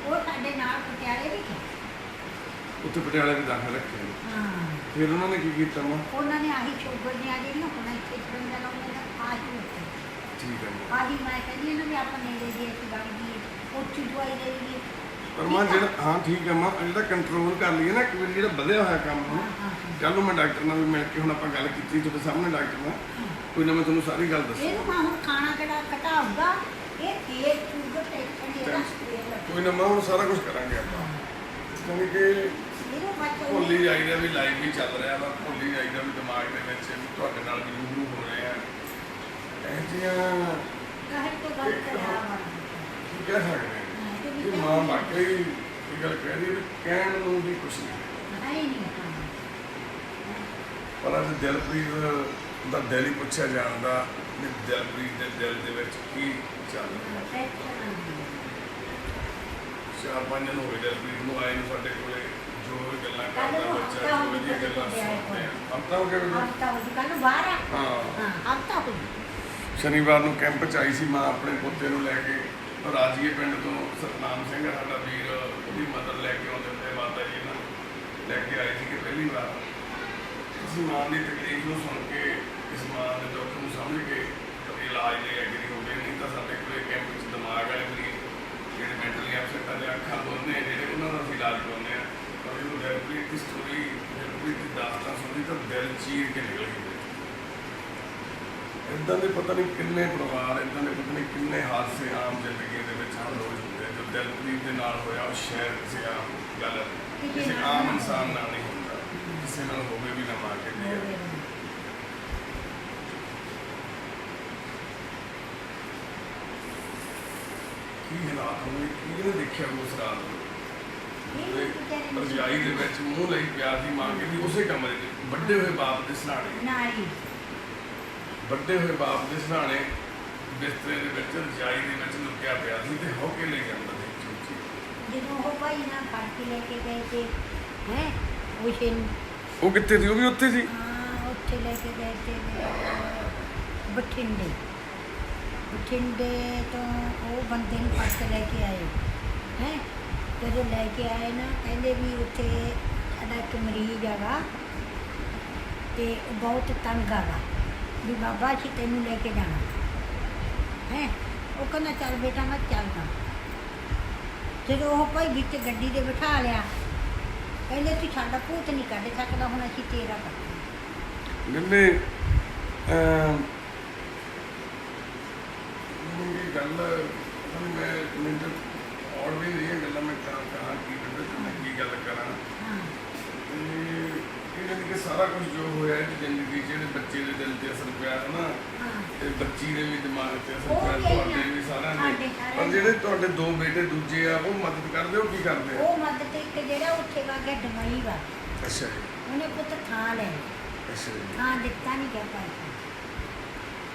ਉਹ ਸਾਡੇ ਨਾਲ ਪਟਿਆਲੇ ਵੀ ਸੀ
ਉੱਥੇ ਪਟਿਆਲੇ ਵੀ ਦਾਖਲ ਰੱਖੇ
ਹਾਂ
ਫਿਰ ਉਹਨਾਂ ਨੇ ਕੀ ਕੀਤਾ ਮਾਂ
ਉਹਨਾਂ ਨੇ ਆਹੀ ਸ਼ੂਗਰ ਦੀਆਂ ਜਿਹੜੀਆਂ ਹੁਣ ਇੱਥੇ ਚੜਨ ਲਾਉਂਦੇ ਨੇ ਆਹੀ ਉੱਥੇ
ਠੀਕ ਹੈ ਮਾਂ
ਆਹੀ ਮੈਂ ਕਹਿੰਦੀ ਇਹਨਾਂ ਵੀ ਆਪਾਂ ਨੇੜੇ ਦੀ ਅਸੀਂ ਬਣ ਗਈ ਉੱਚੀ ਦਵਾਈ ਦੇ ਲਈਏ
ਪਰ ਮਾਂ ਜਿਹੜਾ ਹਾਂ ਠੀਕ ਹੈ ਮਾਂ ਜਿਹੜਾ ਕੰਟਰੋਲ ਕਰ ਲਈਏ ਨਾ ਇੱਕ ਵਾਰੀ ਜਿਹੜਾ ਵਧਿਆ ਹੋਇਆ ਕੰਮ ਨੂੰ ਕੱਲ੍ਹ ਨੂੰ ਮੈਂ ਡਾਕਟਰ ਨਾਲ ਵੀ ਮਿਲ ਕੇ ਹੁਣ ਆਪਾਂ ਗੱਲ ਕੀਤੀ ਤੁਹਾਡੇ ਸਾਹਮਣੇ ਡਾਕਟਰ ਨਾਲ ਕੋਈ ਨਾ ਮੈਂ ਤੁਹਾਨੂੰ ਸਾਰੀ ਗੱਲ ਦੱਸਾਂ
ਇਹਨੂੰ ਮੈਂ ਹੁਣ ਖਾਣਾ ਕਿਹੜਾ ਘਟਾਊਗਾ ਇਹ ਤੇਜ਼ ਸ਼ੂਗਰ ਟੈਨਸ਼ਨ ਇਹਦਾ
ਕੋਈ ਨਾ ਮਾਂ ਹੁਣ ਸਾਰਾ ਕੁਝ ਕਰਾਂਗੇ ਆਪਾਂ ਕਿਉਂਕਿ ਕਿ
ਇਹਨੂੰ ਬੱਚੋ
ਭੁੱਲੀ ਜਾਈਦਾ ਵੀ ਲਾਈਵ ਵੀ ਚੱਲ ਰਿਹਾ ਵਾ ਭੁੱਲੀ ਜਾਈਦਾ ਵੀ ਦਿਮਾਗ ਦੇ ਵਿੱਚ ਵੀ ਤੁਹਾਡੇ ਨਾਲ ਵੀ ਰੂਬਰੂ ਹੋ ਰਹੇ ਆ ਇਹ ਜਿਹੀਆਂ
ਕਹੇ ਤੋਂ ਗੱਲ ਕਰਿਆ ਵਾ
ਕੀ ਕਹਿ ਸਕਦੇ ਹਾਂ ਇਹ ਮਾਂ ਵਾਕਈ ਇਹ ਗੱਲ ਕਹਿ ਰਹੀ ਹੈ ਵੀ ਕਹਿਣ ਨੂੰ ਵੀ ਕੁਛ ਨਹੀਂ
ਹੈ ਹੀ ਨਹੀਂ
ਪਰ ਅੱਜ ਦਿਲਪ੍ਰੀਤ ਦਾ ਦਿਲ ਹੀ ਪੁੱਛਿਆ ਜਾਂਦਾ ਵੀ ਦਿਲਪ੍ਰੀਤ ਦੇ ਦਿਲ ਦੇ ਵਿੱਚ ਕੀ ਚੱਲ ਰਿਹਾ 4-5 ਦਿਨ ਹੋ ਗਏ ਦਿਲਪ੍ਰੀਤ ਨੂੰ ਆਏ ਨੂੰ ਸਾਡੇ ਕੋਲੇ ਜੋ ਵੀ ਗੱਲਾਂ ਕਰਦਾ ਬੱਚਾ ਜੋ ਵਧੀਆ ਗੱਲਾਂ ਸੁਣਦੇ ਆ ਹਫਤਾ ਹੋ ਗਿਆ ਮੈਨੂੰ
ਹਫਤਾ ਹੋ ਗਿਆ ਕੱਲ ਬਾਹਰ ਆ
ਹਾਂ
ਹਫਤਾ ਹੋ ਗਿਆ
ਸ਼ਨੀਵਾਰ ਨੂੰ ਕੈਂਪ 'ਚ ਆਈ ਸੀ ਮਾਂ ਆਪਣੇ ਪੋਤੇ ਨੂੰ ਲੈ ਕੇ ਰਾਜੀਏ ਪਿੰਡ ਤੋਂ ਸਤਨਾਮ ਸਿੰਘ ਆ ਸਾਡਾ ਵੀਰ, ਉਹਦੀ ਮਦਦ ਲੈ ਕੇ ਆਉਂਦੇ ਹੁੰਦੇ ਮਾਤਾ ਜੀ ਇਹਨਾਂ ਨੂੰ ਲੈ ਕੇ ਆਏ ਸੀ ਕਿ ਪਹਿਲੀ ਵਾਰ ਇਸ ਮਾਂ ਦੀ ਤਕਲੀਫ ਨੂੰ ਸੁਣ ਕੇ, ਇਸ ਮਾਂ ਦੇ ਦੁੱਖ ਨੂੰ ਸਮਝ ਕੇ ਕਦੇ ਇਲਾਜ ਲਈ ਐਗਰੀ ਹੋ ਗਏ। ਨਹੀਂ ਤਾਂ ਸਾਡੇ ਕੋਲ ਕੈਂਪ ਵਿੱਚ ਦਿਮਾਗ ਵਾਲੇ ਮਰੀਜ਼ ਜਿਹੜੇ ਮੈਂਟਲੀ ਅਪਸੈਟ ਆ, ਅੱਖਾਂ ਦੋਨੇ ਜਿਹੜੇ ਉਹਨਾਂ ਦਾ ਅਸੀਂ ਇਲਾਜ ਕਰਾਉਂਦੇ ਹਾਂ। ਪਰ ਇਹਨੂੰ ਦਿਲਪ੍ਰੀਤ ਦੀ ਸਟੋਰੀ, ਦਿਲਪ੍ਰੀਤ ਦੀ ਦਾਸਤਾਨ ਸੁਣੀ ਤਾਂ ਦਿਲ ਚੀਰ ਕੇ ਨਿਕਲ ਗਈ। ਇੱਦਾਂ ਦੇ ਪਤਾ ਨਹੀਂ ਕਿੰਨੇ ਪਰਿਵਾਰ, ਇੱਦਾਂ ਦੇ ਪਤਾ ਨਹੀਂ ਕਿੰਨੇ ਹਾਦਸੇ ਆਮ ਜ਼ਿੰਦਗੀ ਦੇ ਵਿੱਚ ਹਰ ਰੋਜ਼ ਹੁੰਦੇ। ਜੋ ਦਿਲਪ੍ਰੀਤ ਦੇ ਨਾਲ ਹੋਇਆ ਉਹ ਸ਼ਾਇਦ ਕਿਸੇ ਆਮ ਗੱਲ, ਕਿਸੇ ਆਮ ਇਨਸਾਨ ਨਾਲ ਨਹੀਂ ਹੁੰਦਾ, ਕਿਸੇ ਨਾਲ ਹੋਵੇ ਵੀ ਨਾ ਮਾਰ ਕੇ ਦੇ। ਕੀ ਹਾਲਾਤ ਹੋਵੇ, ਕੀ ਇਹਨੇ ਦੇਖਿਆ ਉਸ ਰਾਤ ਨੂੰ। ਰਜਾਈ ਦੇ ਵਿੱਚ ਮੂੰਹ ਲਈ ਪਿਆ ਸੀ ਮਾਂ ਕੇ ਵੀ ਉਸੇ ਕਮਰੇ 'ਚ ਵੱਡੇ ਹੋਏ ਬਾਪ ਦੇ ਸਹਾਰੇ, ਵੱਡੇ ਹੋਏ ਬਾਪ ਦੇ ਸਹਾਰੇ ਬਿਸਤਰੇ ਦੇ ਵਿੱਚ ਰਜਾਈ ਦੇ ਵਿੱਚ ਲੁਕਿਆ ਪਿਆ ਸੀ ਤੇ ਹੋ ਕੇ ਲੈ ਜਾਂਦਾ ਸੀ ਚੂਚੀ।
ਜਦੋਂ ਉਹ ਭਾਈ ਨਾਲ ਫੜ ਕੇ ਲੈ ਕੇ ਗਏ ਤੇ ਹੈ
ਉਹ ਕਿੱਥੇ ਸੀ? ਉਹ ਵੀ ਉੱਥੇ ਸੀ।
ਹਾਂ, ਉੱਥੇ ਲੈ ਕੇ ਗਏ ਤੇ ਬਠਿੰਡੇ ਤੋਂ ਉਹ ਬੰਦੇ ਨੂੰ ਫੜ ਕੇ ਲੈ ਕੇ ਆਏ ਹੈ। ਜਦੋਂ ਲੈ ਕੇ ਆਏ ਨਾ, ਕਹਿੰਦੇ ਵੀ ਉੱਥੇ ਸਾਡਾ ਇੱਕ ਮਰੀਜ਼ ਹੈਗਾ ਤੇ ਉਹ ਬਹੁਤ ਤੰਗ ਹੈਗਾ ਵੀ ਬਾਬਾ ਅਸੀਂ ਤੈਨੂੰ ਲੈ ਕੇ ਜਾਣਾ ਹੈ। ਉਹ ਕਹਿੰਦਾ ਚੱਲ ਬੇਟਾ ਮੈਂ ਚੱਲਦਾ। ਜਦੋਂ ਉਹ ਭਾਈ ਵਿੱਚ ਗੱਡੀ ਦੇ ਬਿਠਾ ਲਿਆ, ਕਹਿੰਦੇ ਤੂੰ ਸਾਡਾ ਭੂਤ ਨਹੀਂ ਕੱਢ ਸਕਦਾ, ਹੁਣ ਅਸੀਂ ਤੇਰਾ ਕੱਢਾਂਗੇ।
ਜਿੰਨੇ ਗੱਲ ਮੈਂ ਮੈਨੂੰ ਔੜ ਵੀ ਨਹੀਂ ਗੱਲਾਂ ਮੈਂ ਕਹਾਂ ਕੀ ਕਹਿੰਦੇ ਤੇ ਮੈਂ ਕੀ ਗੱਲ ਕਰਾਂ। ਇਹਨਾਂ ਦੀ ਸਾਰਾ ਕੁਝ ਜੋ ਹੋਇਆ ਇਹ ਜ਼ਿੰਦਗੀ 'ਚ ਇਹਦੇ ਬੱਚੇ ਦੇ ਦਿਲ 'ਤੇ ਅਸਰ ਪਿਆ ਹੈ ਨਾ, ਤੇ ਬੱਚੀ ਦੇ ਵੀ ਦਿਮਾਗ 'ਤੇ ਅਸਰ ਪਿਆ, ਤੁਹਾਡੇ ਵੀ ਸਾਰਿਆਂ ਦੇ। ਪਰ ਜਿਹੜੇ ਤੁਹਾਡੇ ਦੋ ਬੇਟੇ ਦੂਜੇ ਆ ਉਹ ਮਦਦ ਕਰਦੇ, ਉਹ ਕੀ ਕਰਦੇ ਆ?
ਉਹ ਮਦਦ ਇੱਕ ਜਿਹੜਾ ਉੱਥੇ ਵਾ ਗਿਆ ਡਮਈ ਵਾ।
ਅੱਛਾ ਜੀ।
ਉਹਨੇ ਪੁੱਤ ਥਾਂ ਲੈ
ਅੱਛਾ ਜੀ।
ਥਾਂ ਦਿੱਤਾ ਨਹੀਂ ਗਿਆ ਪੈਸਾ।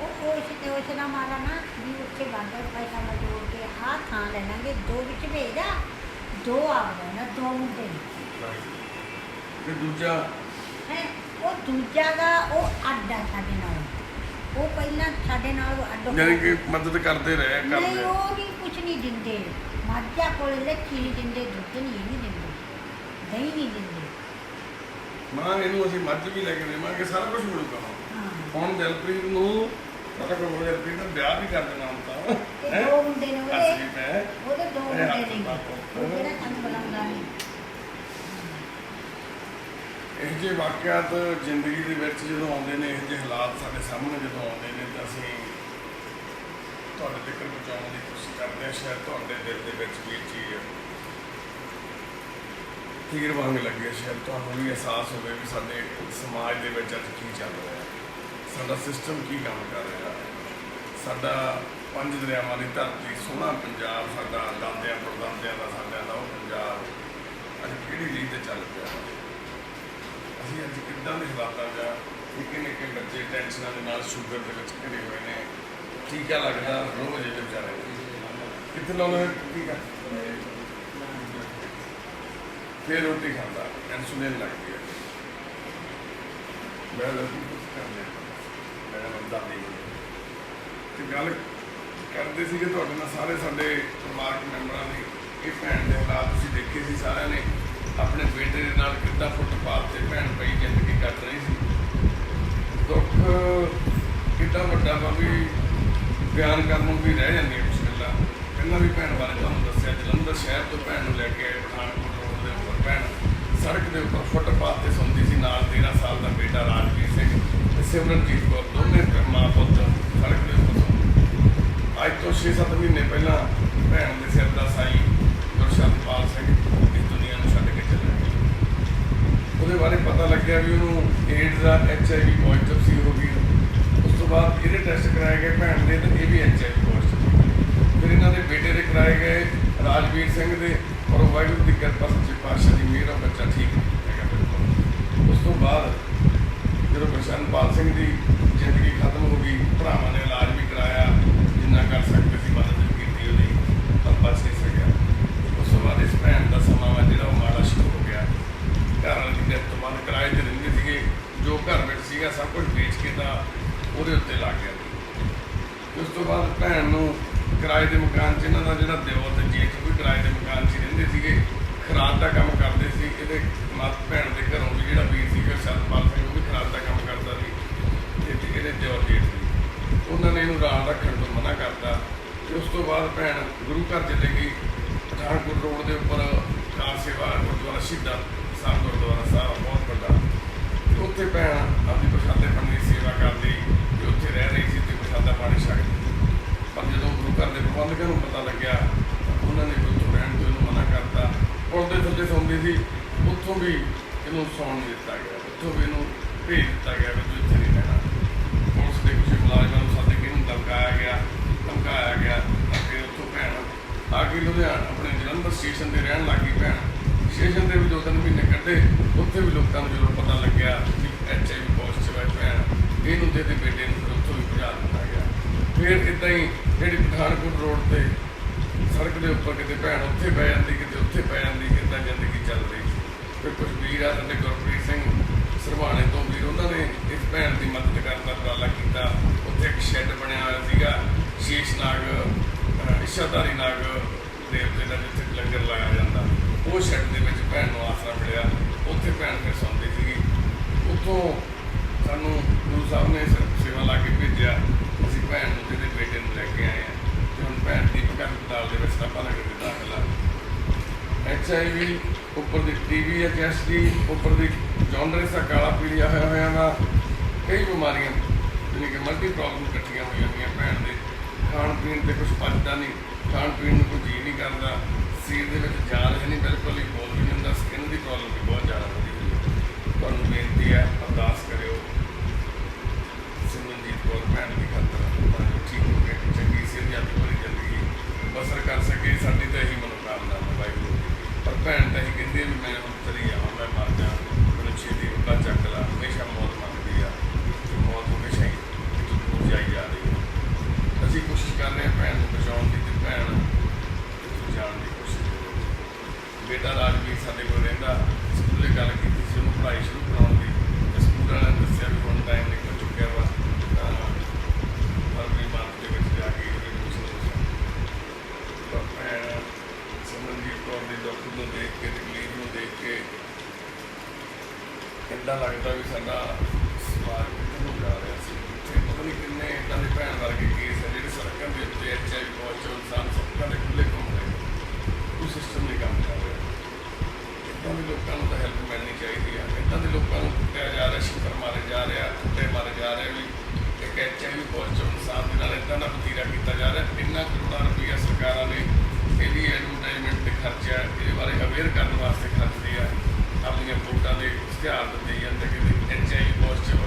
ਉਸ ਦਾ ਮਾਰਾ ਨਾ ਵੀ ਉੱਥੇ ਵਾਧਾ ਪੈਸਾ ਮੈਂ ਜੋੜ ਕੇ ਆਹ ਥਾਂ ਲੈ ਲਾਂਗੇ, 2 ਵਿੱਚ ਭੇਜਦਾ, 2 ਆਉਂਦਾ ਨਾ, 2 ਮੁੰਡੇ ਨੇ।
ਤੇ ਦੂਜਾ
ਹੈ ਉਹ ਦੂਜਾ ਦਾ ਉਹ ਅੱਡ ਆ ਸਾਡੇ ਨਾਲ। ਉਹ ਪਹਿਲਾਂ ਸਾਡੇ ਨਾਲ ਅੱਡ
ਯਾਨੀ ਕਿ ਮਦਦ ਕਰਦੇ ਰਹੇ
ਨਹੀਂ,
ਕਰਦੇ।
ਉਹ ਨਹੀਂ ਕੁਛ ਨਹੀਂ ਦਿੰਦੇ। ਮਾਝਾ ਕੋਲੇ ਲੱਖੀ ਨਹੀਂ ਦਿੰਦੇ, ਦੁੱਧ ਨਹੀਂ ਇਹ ਨਹੀਂ ਦਿੰਦੇ, ਦਹੀਂ ਨਹੀਂ ਦਿੰਦੇ।
ਮਾਂ ਇਹਨੂੰ ਅਸੀਂ ਮੱਝ ਵੀ ਲੈ ਕੇ ਦੇਵਾਂਗੇ, ਸਾਰਾ ਕੁਝ ਮਿਲੂਗਾ।
ਹਾਂ,
ਹੁਣ ਦਿਲਪ੍ਰੀਤ ਨੂੰ ਸਾਰਾ ਕੁਝ ਹੋ ਦਿਲਪ੍ਰੀਤ ਦਾ ਵਿਆਹ ਵੀ ਕਰ ਦੇਣਾ ਹੁੰਦਾ
ਤੇ 2 ਮੁੰਡੇ ਨੇ ਉਹਦੇ,
ਮੈਂ
ਉਹਦੇ 2 ਮੁੰਡੇ ਨੇ। ਉਹ ਜਿਹੜਾ ਸਾਨੂੰ ਬੁਲਾਉਂਦਾ ਨਹੀਂ।
ਇਹ ਜਿਹੇ ਵਾਕਿਆਤ ਜ਼ਿੰਦਗੀ ਦੇ ਵਿੱਚ ਜਦੋਂ ਆਉਂਦੇ ਨੇ, ਇਹ ਜਿਹੇ ਹਾਲਾਤ ਸਾਡੇ ਸਾਹਮਣੇ ਜਦੋਂ ਆਉਂਦੇ ਨੇ ਤਾਂ ਅਸੀਂ ਤੁਹਾਡੇ ਤੱਕ ਪਹੁੰਚਾਉਣ ਦੀ ਕੋਸ਼ਿਸ਼ ਕਰਦੇ ਹਾਂ। ਸ਼ਾਇਦ ਤੁਹਾਡੇ ਦਿਲ ਦੇ ਵਿੱਚ ਵੀ ਇਹ ਚੀਜ਼ ਤੀਰ ਵਾਂਗ ਲੱਗੇ, ਸ਼ਾਇਦ ਤੁਹਾਨੂੰ ਵੀ ਅਹਿਸਾਸ ਹੋਵੇ ਵੀ ਸਾਡੇ ਸਮਾਜ ਦੇ ਵਿੱਚ ਅੱਜ ਕੀ ਚੱਲ ਰਿਹਾ, ਸਾਡਾ ਸਿਸਟਮ ਕੀ ਕੰਮ ਕਰ ਰਿਹਾ। ਸਾਡਾ 5 ਦਰਿਆਵਾਂ ਦੀ ਧਰਤੀ, ਸੋਹਣਾ ਪੰਜਾਬ, ਸਾਡਾ ਦਾਦਿਆਂ ਪੜਦਾਦਿਆਂ ਦਾ, ਸਾਡਿਆਂ ਦਾ ਉਹ ਪੰਜਾਬ ਅੱਜ ਕਿਹੜੀ ਲੀਹ ਤੇ ਚੱਲ ਪਿਆ। ਅਸੀਂ ਅੱਜ ਕਿੱਦਾਂ ਦੇ ਹਾਲਾਤਾਂ 'ਚ ਨਿੱਕੇ ਨਿੱਕੇ ਬੱਚੇ ਟੈਨਸ਼ਨਾਂ ਦੇ ਨਾਲ ਸ਼ੂਗਰ ਦੇ ਵਿੱਚ ਘਿਰੇ ਹੋਏ ਨੇ, ਟੀਕਾ ਲੱਗਦਾ ਰੋਜ਼ ਇਹਦੇ ਵਿਚਾਰੇ ਕਿੱਥੇ ਲਾਉਣਾ ਟੀਕਾ, ਫਿਰ ਰੋਟੀ ਖਾਂਦਾ, ਇਨਸੂਲਿਨ ਲੱਗਦੀ ਹੈ। ਮੈਂ ਬੰਦਾ ਨਹੀਂ ਤੇ ਗੱਲ ਕਰਦੇ ਸੀਗੇ ਤੁਹਾਡੇ ਨਾਲ ਸਾਰੇ ਸਾਡੇ ਪਰਿਵਾਰਕ ਮੈਂਬਰਾਂ ਦੀ। ਇਹ ਭੈਣ ਦੇ ਹਾਲਾਤ ਤੁਸੀਂ ਦੇਖੇ ਸੀ ਸਾਰਿਆਂ ਨੇ, ਆਪਣੇ ਬੇਟੇ ਦੇ ਨਾਲ ਕਿੱਦਾਂ ਫੁੱਟਪਾਥ ਤੇ ਭੈਣ ਪਈ ਜ਼ਿੰਦਗੀ ਕੱਟ ਰਹੀ ਸੀ। ਦੁੱਖ ਕਿੱਡਾ ਵੱਡਾ ਵਾ ਵੀ ਬਿਆਨ ਕਰਨ ਨੂੰ ਵੀ ਰਹਿ ਜਾਂਦੀਆਂ ਕੁਛ ਗੱਲਾਂ। ਪਹਿਲਾਂ ਵੀ ਭੈਣ ਬਾਰੇ ਤੁਹਾਨੂੰ ਦੱਸਿਆ, ਜਲੰਧਰ ਸ਼ਹਿਰ ਤੋਂ ਭੈਣ ਨੂੰ ਲੈ ਕੇ ਆਏ ਪਠਾਨਕੋਟ ਰੋਡ ਦੇ ਉੱਪਰ। ਭੈਣ ਸੜਕ ਦੇ ਉੱਪਰ ਫੁੱਟਪਾਥ ਤੇ ਸੌਂਦੀ ਸੀ, ਨਾਲ 13 ਸਾਲ ਦਾ ਬੇਟਾ ਰਾਜਵੀਰ ਸਿੰਘ ਤੇ ਸਿਮਰਨਜੀਤ ਕੌਰ, ਦੋਨੇ ਮਾਂ ਪੁੱਤ ਸੜਕ ਦੇ ਉੱਪਰ ਸੌਂਦੇ। ਅੱਜ ਤੋਂ 6-7 ਮਹੀਨੇ ਪਹਿਲਾਂ ਭੈਣ ਦੇ ਸਿਰ ਦਾ ਸਾਈਂ ਗੁਰਸ਼ਰਨਪਾਲ ਸਿੰਘ ਇਸ ਦੁਨੀਆ ਨੂੰ ਛੱਡ ਕੇ ਚਲੇ ਗਏ। ਉਹਦੇ ਬਾਰੇ ਪਤਾ ਲੱਗਿਆ ਵੀ ਉਹਨੂੰ ਏਡਜ਼ ਦਾ HIV ਪੋਜ਼ਿਟਿਵ ਸੀ ਹੋ ਗਈ। ਉਸ ਤੋਂ ਬਾਅਦ ਇਹਦੇ ਟੈਸਟ ਕਰਾਏ ਗਏ ਭੈਣ ਦੇ ਤੇ ਇਹ ਵੀ HIV ਪੋਜ਼ਿਟਿਵ। ਫਿਰ ਇਹਨਾਂ ਦੇ ਬੇਟੇ ਦੇ ਕਰਾਏ ਗਏ ਰਾਜਵੀਰ ਸਿੰਘ ਦੇ, ਔਰ ਵਾਹਿਗੁਰੂ ਦੀ ਕਿਰਪਾ ਸੱਚੇ ਪਾਤਸ਼ਾਹ ਦੀ ਮਿਹਰ ਨਾਲ ਬੱਚਾ ਠੀਕ ਹੈਗਾ ਬਿਲਕੁਲ। ਉਸ ਤੋਂ ਬਾਅਦ ਜਦੋਂ ਗੁਰਸ਼ਰਨਪਾਲ ਸਿੰਘ ਦੀ ਜ਼ਿੰਦਗੀ ਖਤਮ ਹੋ ਗਈ, ਭਰਾਵਾਂ ਨੇ ਇਲਾਜ ਵੀ ਕਰਾਇਆ, ਜਿੰਨਾ ਕਰ ਸਕਦੇ ਸੀ ਮਦਦ ਵੀ ਕੀਤੀ ਉਹਦੀ, ਪਰ ਬਚ ਨਹੀਂ ਸਕਿਆ। ਉਸ ਤੋਂ ਬਾਅਦ ਇਸ ਭੈਣ ਦਾ ਸਮਾਂ ਵਾ ਜਿਹੜਾ ਉਹ ਮਾੜਾ ਸ਼ੁਰੂ ਹੋ ਗਿਆ। ਘਰ ਵਾਲੀ ਦੀ ਡੈਥ ਤੋਂ ਬਾਅਦ ਕਿਰਾਏ 'ਤੇ ਰਹਿੰਦੇ ਸੀਗੇ, ਜੋ ਘਰ ਵਿੱਚ ਸੀਗਾ ਸਭ ਕੁਝ ਵੇਚ ਕੇ ਤਾਂ ਉਹਦੇ ਉੱਤੇ ਲੱਗ ਗਿਆ। ਉਸ ਤੋਂ ਬਾਅਦ ਭੈਣ ਨੂੰ ਕਿਰਾਏ ਦੇ ਮਕਾਨ 'ਚ ਇਹਨਾਂ ਦਾ ਜਿਹੜਾ ਦਿਓਰ ਤੇ ਜੇਠ ਵੀ ਕਿਰਾਏ ਦੇ ਮਕਾਨ 'ਚ ਹੀ ਰਹਿੰਦੇ ਸੀਗੇ। ਖਰਾਦ ਦਾ ਕੰਮ ਕਰਦੇ ਸੀ। ਇਹਦੇ ਮਾਤ ਭੈਣ ਦੇ ਘਰੋਂ ਵੀ ਜਿਹੜਾ ਵੀਰ ਸੀਗਾ ਸਤਪਾਲ ਸਿੰਘ, ਉਹ ਵੀ ਖਰਾਦ ਦਾ ਕੰਮ ਕਰਦਾ ਸੀ। ਤੇ ਇਹਦੇ ਦਿਓਰ ਜੇਠ ਸੀ, ਉਹਨਾਂ ਨੇ ਇਹਨੂੰ ਰਾਤ ਰੱਖਣ ਤੋਂ ਮਨਾ ਕਰਤਾ। ਤੇ ਉਸ ਤੋਂ ਬਾਅਦ ਭੈਣ ਗੁਰੂ ਘਰ ਚਲੇ ਗਈ। ਪਠਾਨਕੋਟ ਰੋਡ ਦੇ ਉੱਪਰ ਕਾਰ ਸੇਵਾ ਗੁਰਦੁਆਰਾ ਸ਼ਹੀਦਾਂ ਸਾਹਿਬ ਗੁਰਦੁਆਰਾ ਸਾਹਿਬ ਬਹੁਤ ਵੱਡਾ, ਤੇ ਉੱਥੇ ਭੈਣ ਆਪਣੀ ਪ੍ਰਸ਼ਾਦੇ ਪਾਣੀ ਦੀ ਸੇਵਾ ਕਰਦੀ ਤੇ ਉੱਥੇ ਰਹਿ ਰਹੀ ਸੀ ਤੇ ਪ੍ਰਸ਼ਾਦਾ ਪਾਣੀ ਛਕਦੀ। ਪਰ ਜਦੋਂ ਗੁਰੂ ਘਰ ਦੇ ਪ੍ਰਬੰਧਕਾਂ ਨੂੰ ਪਤਾ ਲੱਗਿਆ ਤਾਂ ਉਹਨਾਂ ਨੇ ਉੱਥੋਂ ਰਹਿਣ ਤੋਂ ਇਹਨੂੰ ਮਨਾ ਕਰਤਾ। ਪੁਲ ਦੇ ਥੱਲੇ ਸੌਂਦੀ ਸੀ, ਉੱਥੋਂ ਵੀ ਇਹਨੂੰ ਸੌਣ ਨਹੀਂ ਦਿੱਤਾ ਗਿਆ, ਉੱਥੋਂ ਵੀ ਇਹਨੂੰ ਭੇਜ ਦਿੱਤਾ ਗਿਆ ਵੀ ਤੂੰ ਇੱਥੇ ਨਹੀਂ ਰਹਿਣਾ। ਪੁਲਿਸ ਦੇ ਕੁਝ ਮੁਲਾਜ਼ਮਾਂ ਨੂੰ ਸੱਦ ਕੇ ਇਹਨੂੰ ਧਮਕਾਇਆ ਗਿਆ ਤਾਂ ਫਿਰ ਉੱਥੋਂ ਭੈਣ ਆ ਕੇ ਲੁਧਿਆਣਾ ਆਪਣੇ ਜਲੰਧਰ ਸਟੇਸ਼ਨ 'ਤੇ ਰਹਿਣ ਲੱਗ ਗਈ। ਭੈਣ ਸਟੇਸ਼ਨ 'ਤੇ ਵੀ 2-3 ਮਹੀਨੇ ਕੱਢੇ। ਉੱਥੇ ਵੀ ਲੋਕਾਂ ਨੂੰ ਜਦੋਂ ਪਤਾ ਲੱਗਿਆ ਕਿ HIV ਪੋਜ਼ਿਟਿਵ ਹੈ ਭੈਣ, ਇਹਨੂੰ ਤੇ ਇਹਦੇ ਬੇਟੇ ਨੂੰ ਫਿਰ ਉੱਥੋਂ ਵੀ ਭਜਾ ਦਿੱਤਾ ਗਿਆ। ਫਿਰ ਇੱਦਾਂ ਹੀ ਜਿਹੜੀ ਪਠਾਨਕੋਟ ਰੋਡ 'ਤੇ ਸੜਕ ਦੇ ਉੱਪਰ ਕਿਤੇ ਭੈਣ ਉੱਥੇ ਪੈ ਜਾਂਦੀ, ਕਿਤੇ ਉੱਥੇ ਪੈ ਜਾਂਦੀ, ਕਿੱਦਾਂ ਜ਼ਿੰਦਗੀ ਚੱਲ ਰਹੀ ਸੀ। ਫਿਰ ਕੁਝ ਵੀਰ ਆ ਸਾਡੇ ਗੁਰਪ੍ਰੀਤ ਸਿੰਘ ਸਰਵਾਣੇ ਤੋਂ ਵੀਰ, ਉਹਨਾਂ ਨੇ ਇਸ ਭੈਣ ਦੀ ਮਦਦ ਕਰਨ ਦਾ ਉਪਰਾਲਾ ਕੀਤਾ। ਉੱਥੇ ਇੱਕ ਸ਼ੈੱਡ ਬਣਿਆ ਹੋਇਆ ਸੀਗਾ ਸ਼ੇਸ਼ਨਾਗ ਇਸ਼ਾਧਾਰੀ ਨਾਗ ਦੇਵਤੇ ਦਾ, ਜਿੱਥੇ ਲੰਗਰ ਲਾਇਆ ਜਾਂਦਾ। ਉਹ ਸ਼ੈੱਡ ਦੇ ਵਿੱਚ ਭੈਣ ਨੂੰ ਆਸਰਾ ਮਿਲਿਆ, ਉੱਥੇ ਭੈਣ ਫਿਰ ਸੌਂਦੀ ਸੀਗੀ। ਉੱਥੋਂ ਸਾਨੂੰ ਗੁਰੂ ਸਾਹਿਬ ਨੇ ਸੇਵਾ ਲਾ ਕੇ ਭੇਜਿਆ। ਅਸੀਂ ਭੈਣ ਨੂੰ ਜਿਹਦੇ ਬੇਟੇ ਨੂੰ ਲੈ ਕੇ ਆਏ ਹਾਂ ਤੇ ਹੁਣ ਭੈਣ ਦੀ ਹਸਪਤਾਲ ਦੇ ਵਿੱਚ ਸਭਾ ਨਗਰ ਦੇ ਦਾਖਲਾ। HIV ਉੱਪਰ ਦੀ TB HSD ਉੱਪਰ ਦੀ ਜੌਂਡਰਿਸ ਦਾ ਕਾਲਾ ਪੀਲੀਆ ਹੋਇਆ ਵਾ। ਕਈ ਬਿਮਾਰੀਆਂ ਜਿਵੇਂ ਕਿ ਮਲਟੀ ਪ੍ਰੋਬਲਮ ਇਕੱਠੀਆਂ ਹੋਈਆਂ ਹੋਈਆਂ ਭੈਣ ਦੇ। ਖਾਣ ਪੀਣ ਤੇ ਕੁਛ ਪਚਦਾ ਨਹੀਂ, ਖਾਣ ਪੀਣ ਨੂੰ ਕੋਈ ਜੀਅ ਨਹੀਂ ਕਰਦਾ, ਸਰੀਰ ਦੇ ਵਿੱਚ ਜਾਨ ਹੈ ਨਹੀਂ, ਬਿਲਕੁਲ ਹੀ ਬੋਲ ਵੀ ਨਹੀਂ ਹੁੰਦਾ। ਸਕਿਨ ਦੀ ਪ੍ਰੋਬਲਮ ਵੀ ਬਹੁਤ ਜ਼ਿਆਦਾ ਵਧੀ ਹੋਈ ਹੈ। ਤੁਹਾਨੂੰ ਬੇਨਤੀ ਹੈ, ਅਰਦਾਸ ਕਰਿਓ ਸਿਮਰਨਜੀਤ ਕੌਰ ਭੈਣ ਦੀ ਖਾਤਰ ਤਾਂ ਜੋ ਠੀਕ ਹੋ ਕੇ ਚੰਗੀ ਸਿਹਤਯਾਬੀ ਭਰੀ ਜ਼ਿੰਦਗੀ ਬਸਰ ਕਰ ਸਕੇ। ਸਾਡੀ ਤਾਂ ਇਹੀ ਮਨੋਕਾਮਨਾ ਹੈ ਵਾਹਿਗੁਰੂ ਦੀ। ਪਰ ਭੈਣ ਤਾਂ ਇਹੀ ਕਹਿੰਦੀ ਹੈ ਵੀ ਮੈਂ ਹੁਣ ਚਲੀ ਜਾਵਾਂ, ਮੈਂ ਮਰ ਜਾ, ਮੈਨੂੰ ਛੇਤੀ ਉੱਲਾ ਚੱਕ ਲਾ। ਹਮੇਸ਼ਾ ਮੌਤ ਮੰਗਦੀ ਆ ਤੇ ਮੌਤ ਹਮੇਸ਼ਾ ਹੀ ਦੂਰ ਜਾਈ ਜਾ ਰਹੀ ਹੈ। ਅਸੀਂ ਕੋਸ਼ਿਸ਼ ਕਰ ਰਹੇ ਹਾਂ ਭੈਣ ਨੂੰ ਬਚਾਉਣ ਦੀ, ਤੇ ਭੈਣ ਜਾਣ ਦੀ ਕੋਸ਼ਿਸ਼ ਕਰੋ। ਬੇਟਾ ਰਾਜਵੀਰ ਸਾਡੇ ਕੋਲ ਰਹਿੰਦਾ, ਸਕੂਲੇ ਗੱਲ ਕੀਤੀ ਸੀ ਉਹਨੂੰ ਪੜ੍ਹਾਈ ਸ਼ੁਰੂ ਕਰਾਉਣ ਦੀ, ਤੇ ਸਕੂਲ ਵਾਲਿਆਂ ਨੇ ਦੱਸਿਆ ਵੀ ਹੁਣ ਟਾਈਮ ਨਿਕਲ ਚੁੱਕਿਆ ਵਾ, ਤਾਂ ਫਰਵਰੀ ਮਾਰਚ ਦੇ ਵਿੱਚ ਜਾ ਕੇ ਐਡਮਿਸ਼ਨ ਹੋ ਸਕਦੀ। ਪਰ ਭੈਣ ਸਿਮਰਨਜੀਤ ਕੌਰ ਦੀ ਦੁੱਖ ਨੂੰ ਦੇਖ ਕੇ, ਤਕਲੀਫ ਨੂੰ ਦੇਖ ਕੇ ਇੱਦਾਂ ਲੱਗਦਾ ਵੀ ਸਾਡਾ ਸਮਾਜ ਕਿੱਥੇ ਨੂੰ ਜਾ ਰਿਹਾ ਸੀ। ਇੱਥੇ ਪਤਾ ਨਹੀਂ ਕਿੰਨੇ ਇੱਦਾਂ ਦੇ ਭੈਣ ਵਰਗੇ ਕੇਸ ਹੈ ਜਿਹੜੇ ਸੜਕਾਂ ਦੇ ਉੱਤੇ HIV ਪੋਜ਼ਿਟਿਵ ਇਨਸਾਨ ਸੜਕਾਂ ਦੇ ਖੁੱਲ੍ਹੇ ਘੁੰਮ ਰਹੇ, ਕੋਈ ਸਿਸਟਮ ਨਹੀਂ ਕੰਮ ਕਰ ਰਿਹਾ। ਇੱਦਾਂ ਦੇ ਲੋਕਾਂ ਨੂੰ ਤਾਂ ਹੈਲਪ ਮਿਲਣੀ ਚਾਹੀਦੀ ਹੈ। ਇੱਦਾਂ ਦੇ ਲੋਕਾਂ ਨੂੰ ਕੁੱਟਿਆ ਜਾ ਰਿਹਾ, ਸ਼ਿਕਰ ਮਾਰੇ ਜਾ ਰਿਹਾ, ਕੁੱਟੇ ਮਾਰੇ ਜਾ ਰਹੇ ਵੀ ਇੱਕ HIV ਪੋਜ਼ਿਟਿਵ ਇਨਸਾਨ ਦੇ ਨਾਲ ਇੱਦਾਂ ਦਾ ਵਤੀਰਾ ਕੀਤਾ ਜਾ ਰਿਹਾ। ਇੰਨਾ ਕਰੋੜਾਂ ਰੁਪਈਆ ਸਰਕਾਰਾਂ ਨੇ ਇਹਦੀ ਐਡਵਰਟਾਈਜ਼ਮੈਂਟ ਤੇ ਖਰਚਿਆ, ਇਹਦੇ ਬਾਰੇ ਅਵੇਅਰ ਕਰਨ ਵਾਸਤੇ ਖਰਚਦੇ ਆ। ਆਪਣੀਆਂ ਵੋਟਾਂ ਦੇ ਇਸ਼ਤਿਹਾਰ ਦਿੱਤੇ ਜਾਂਦੇ ਕਿ HIV ਪੋਜ਼ਿਟਿਵ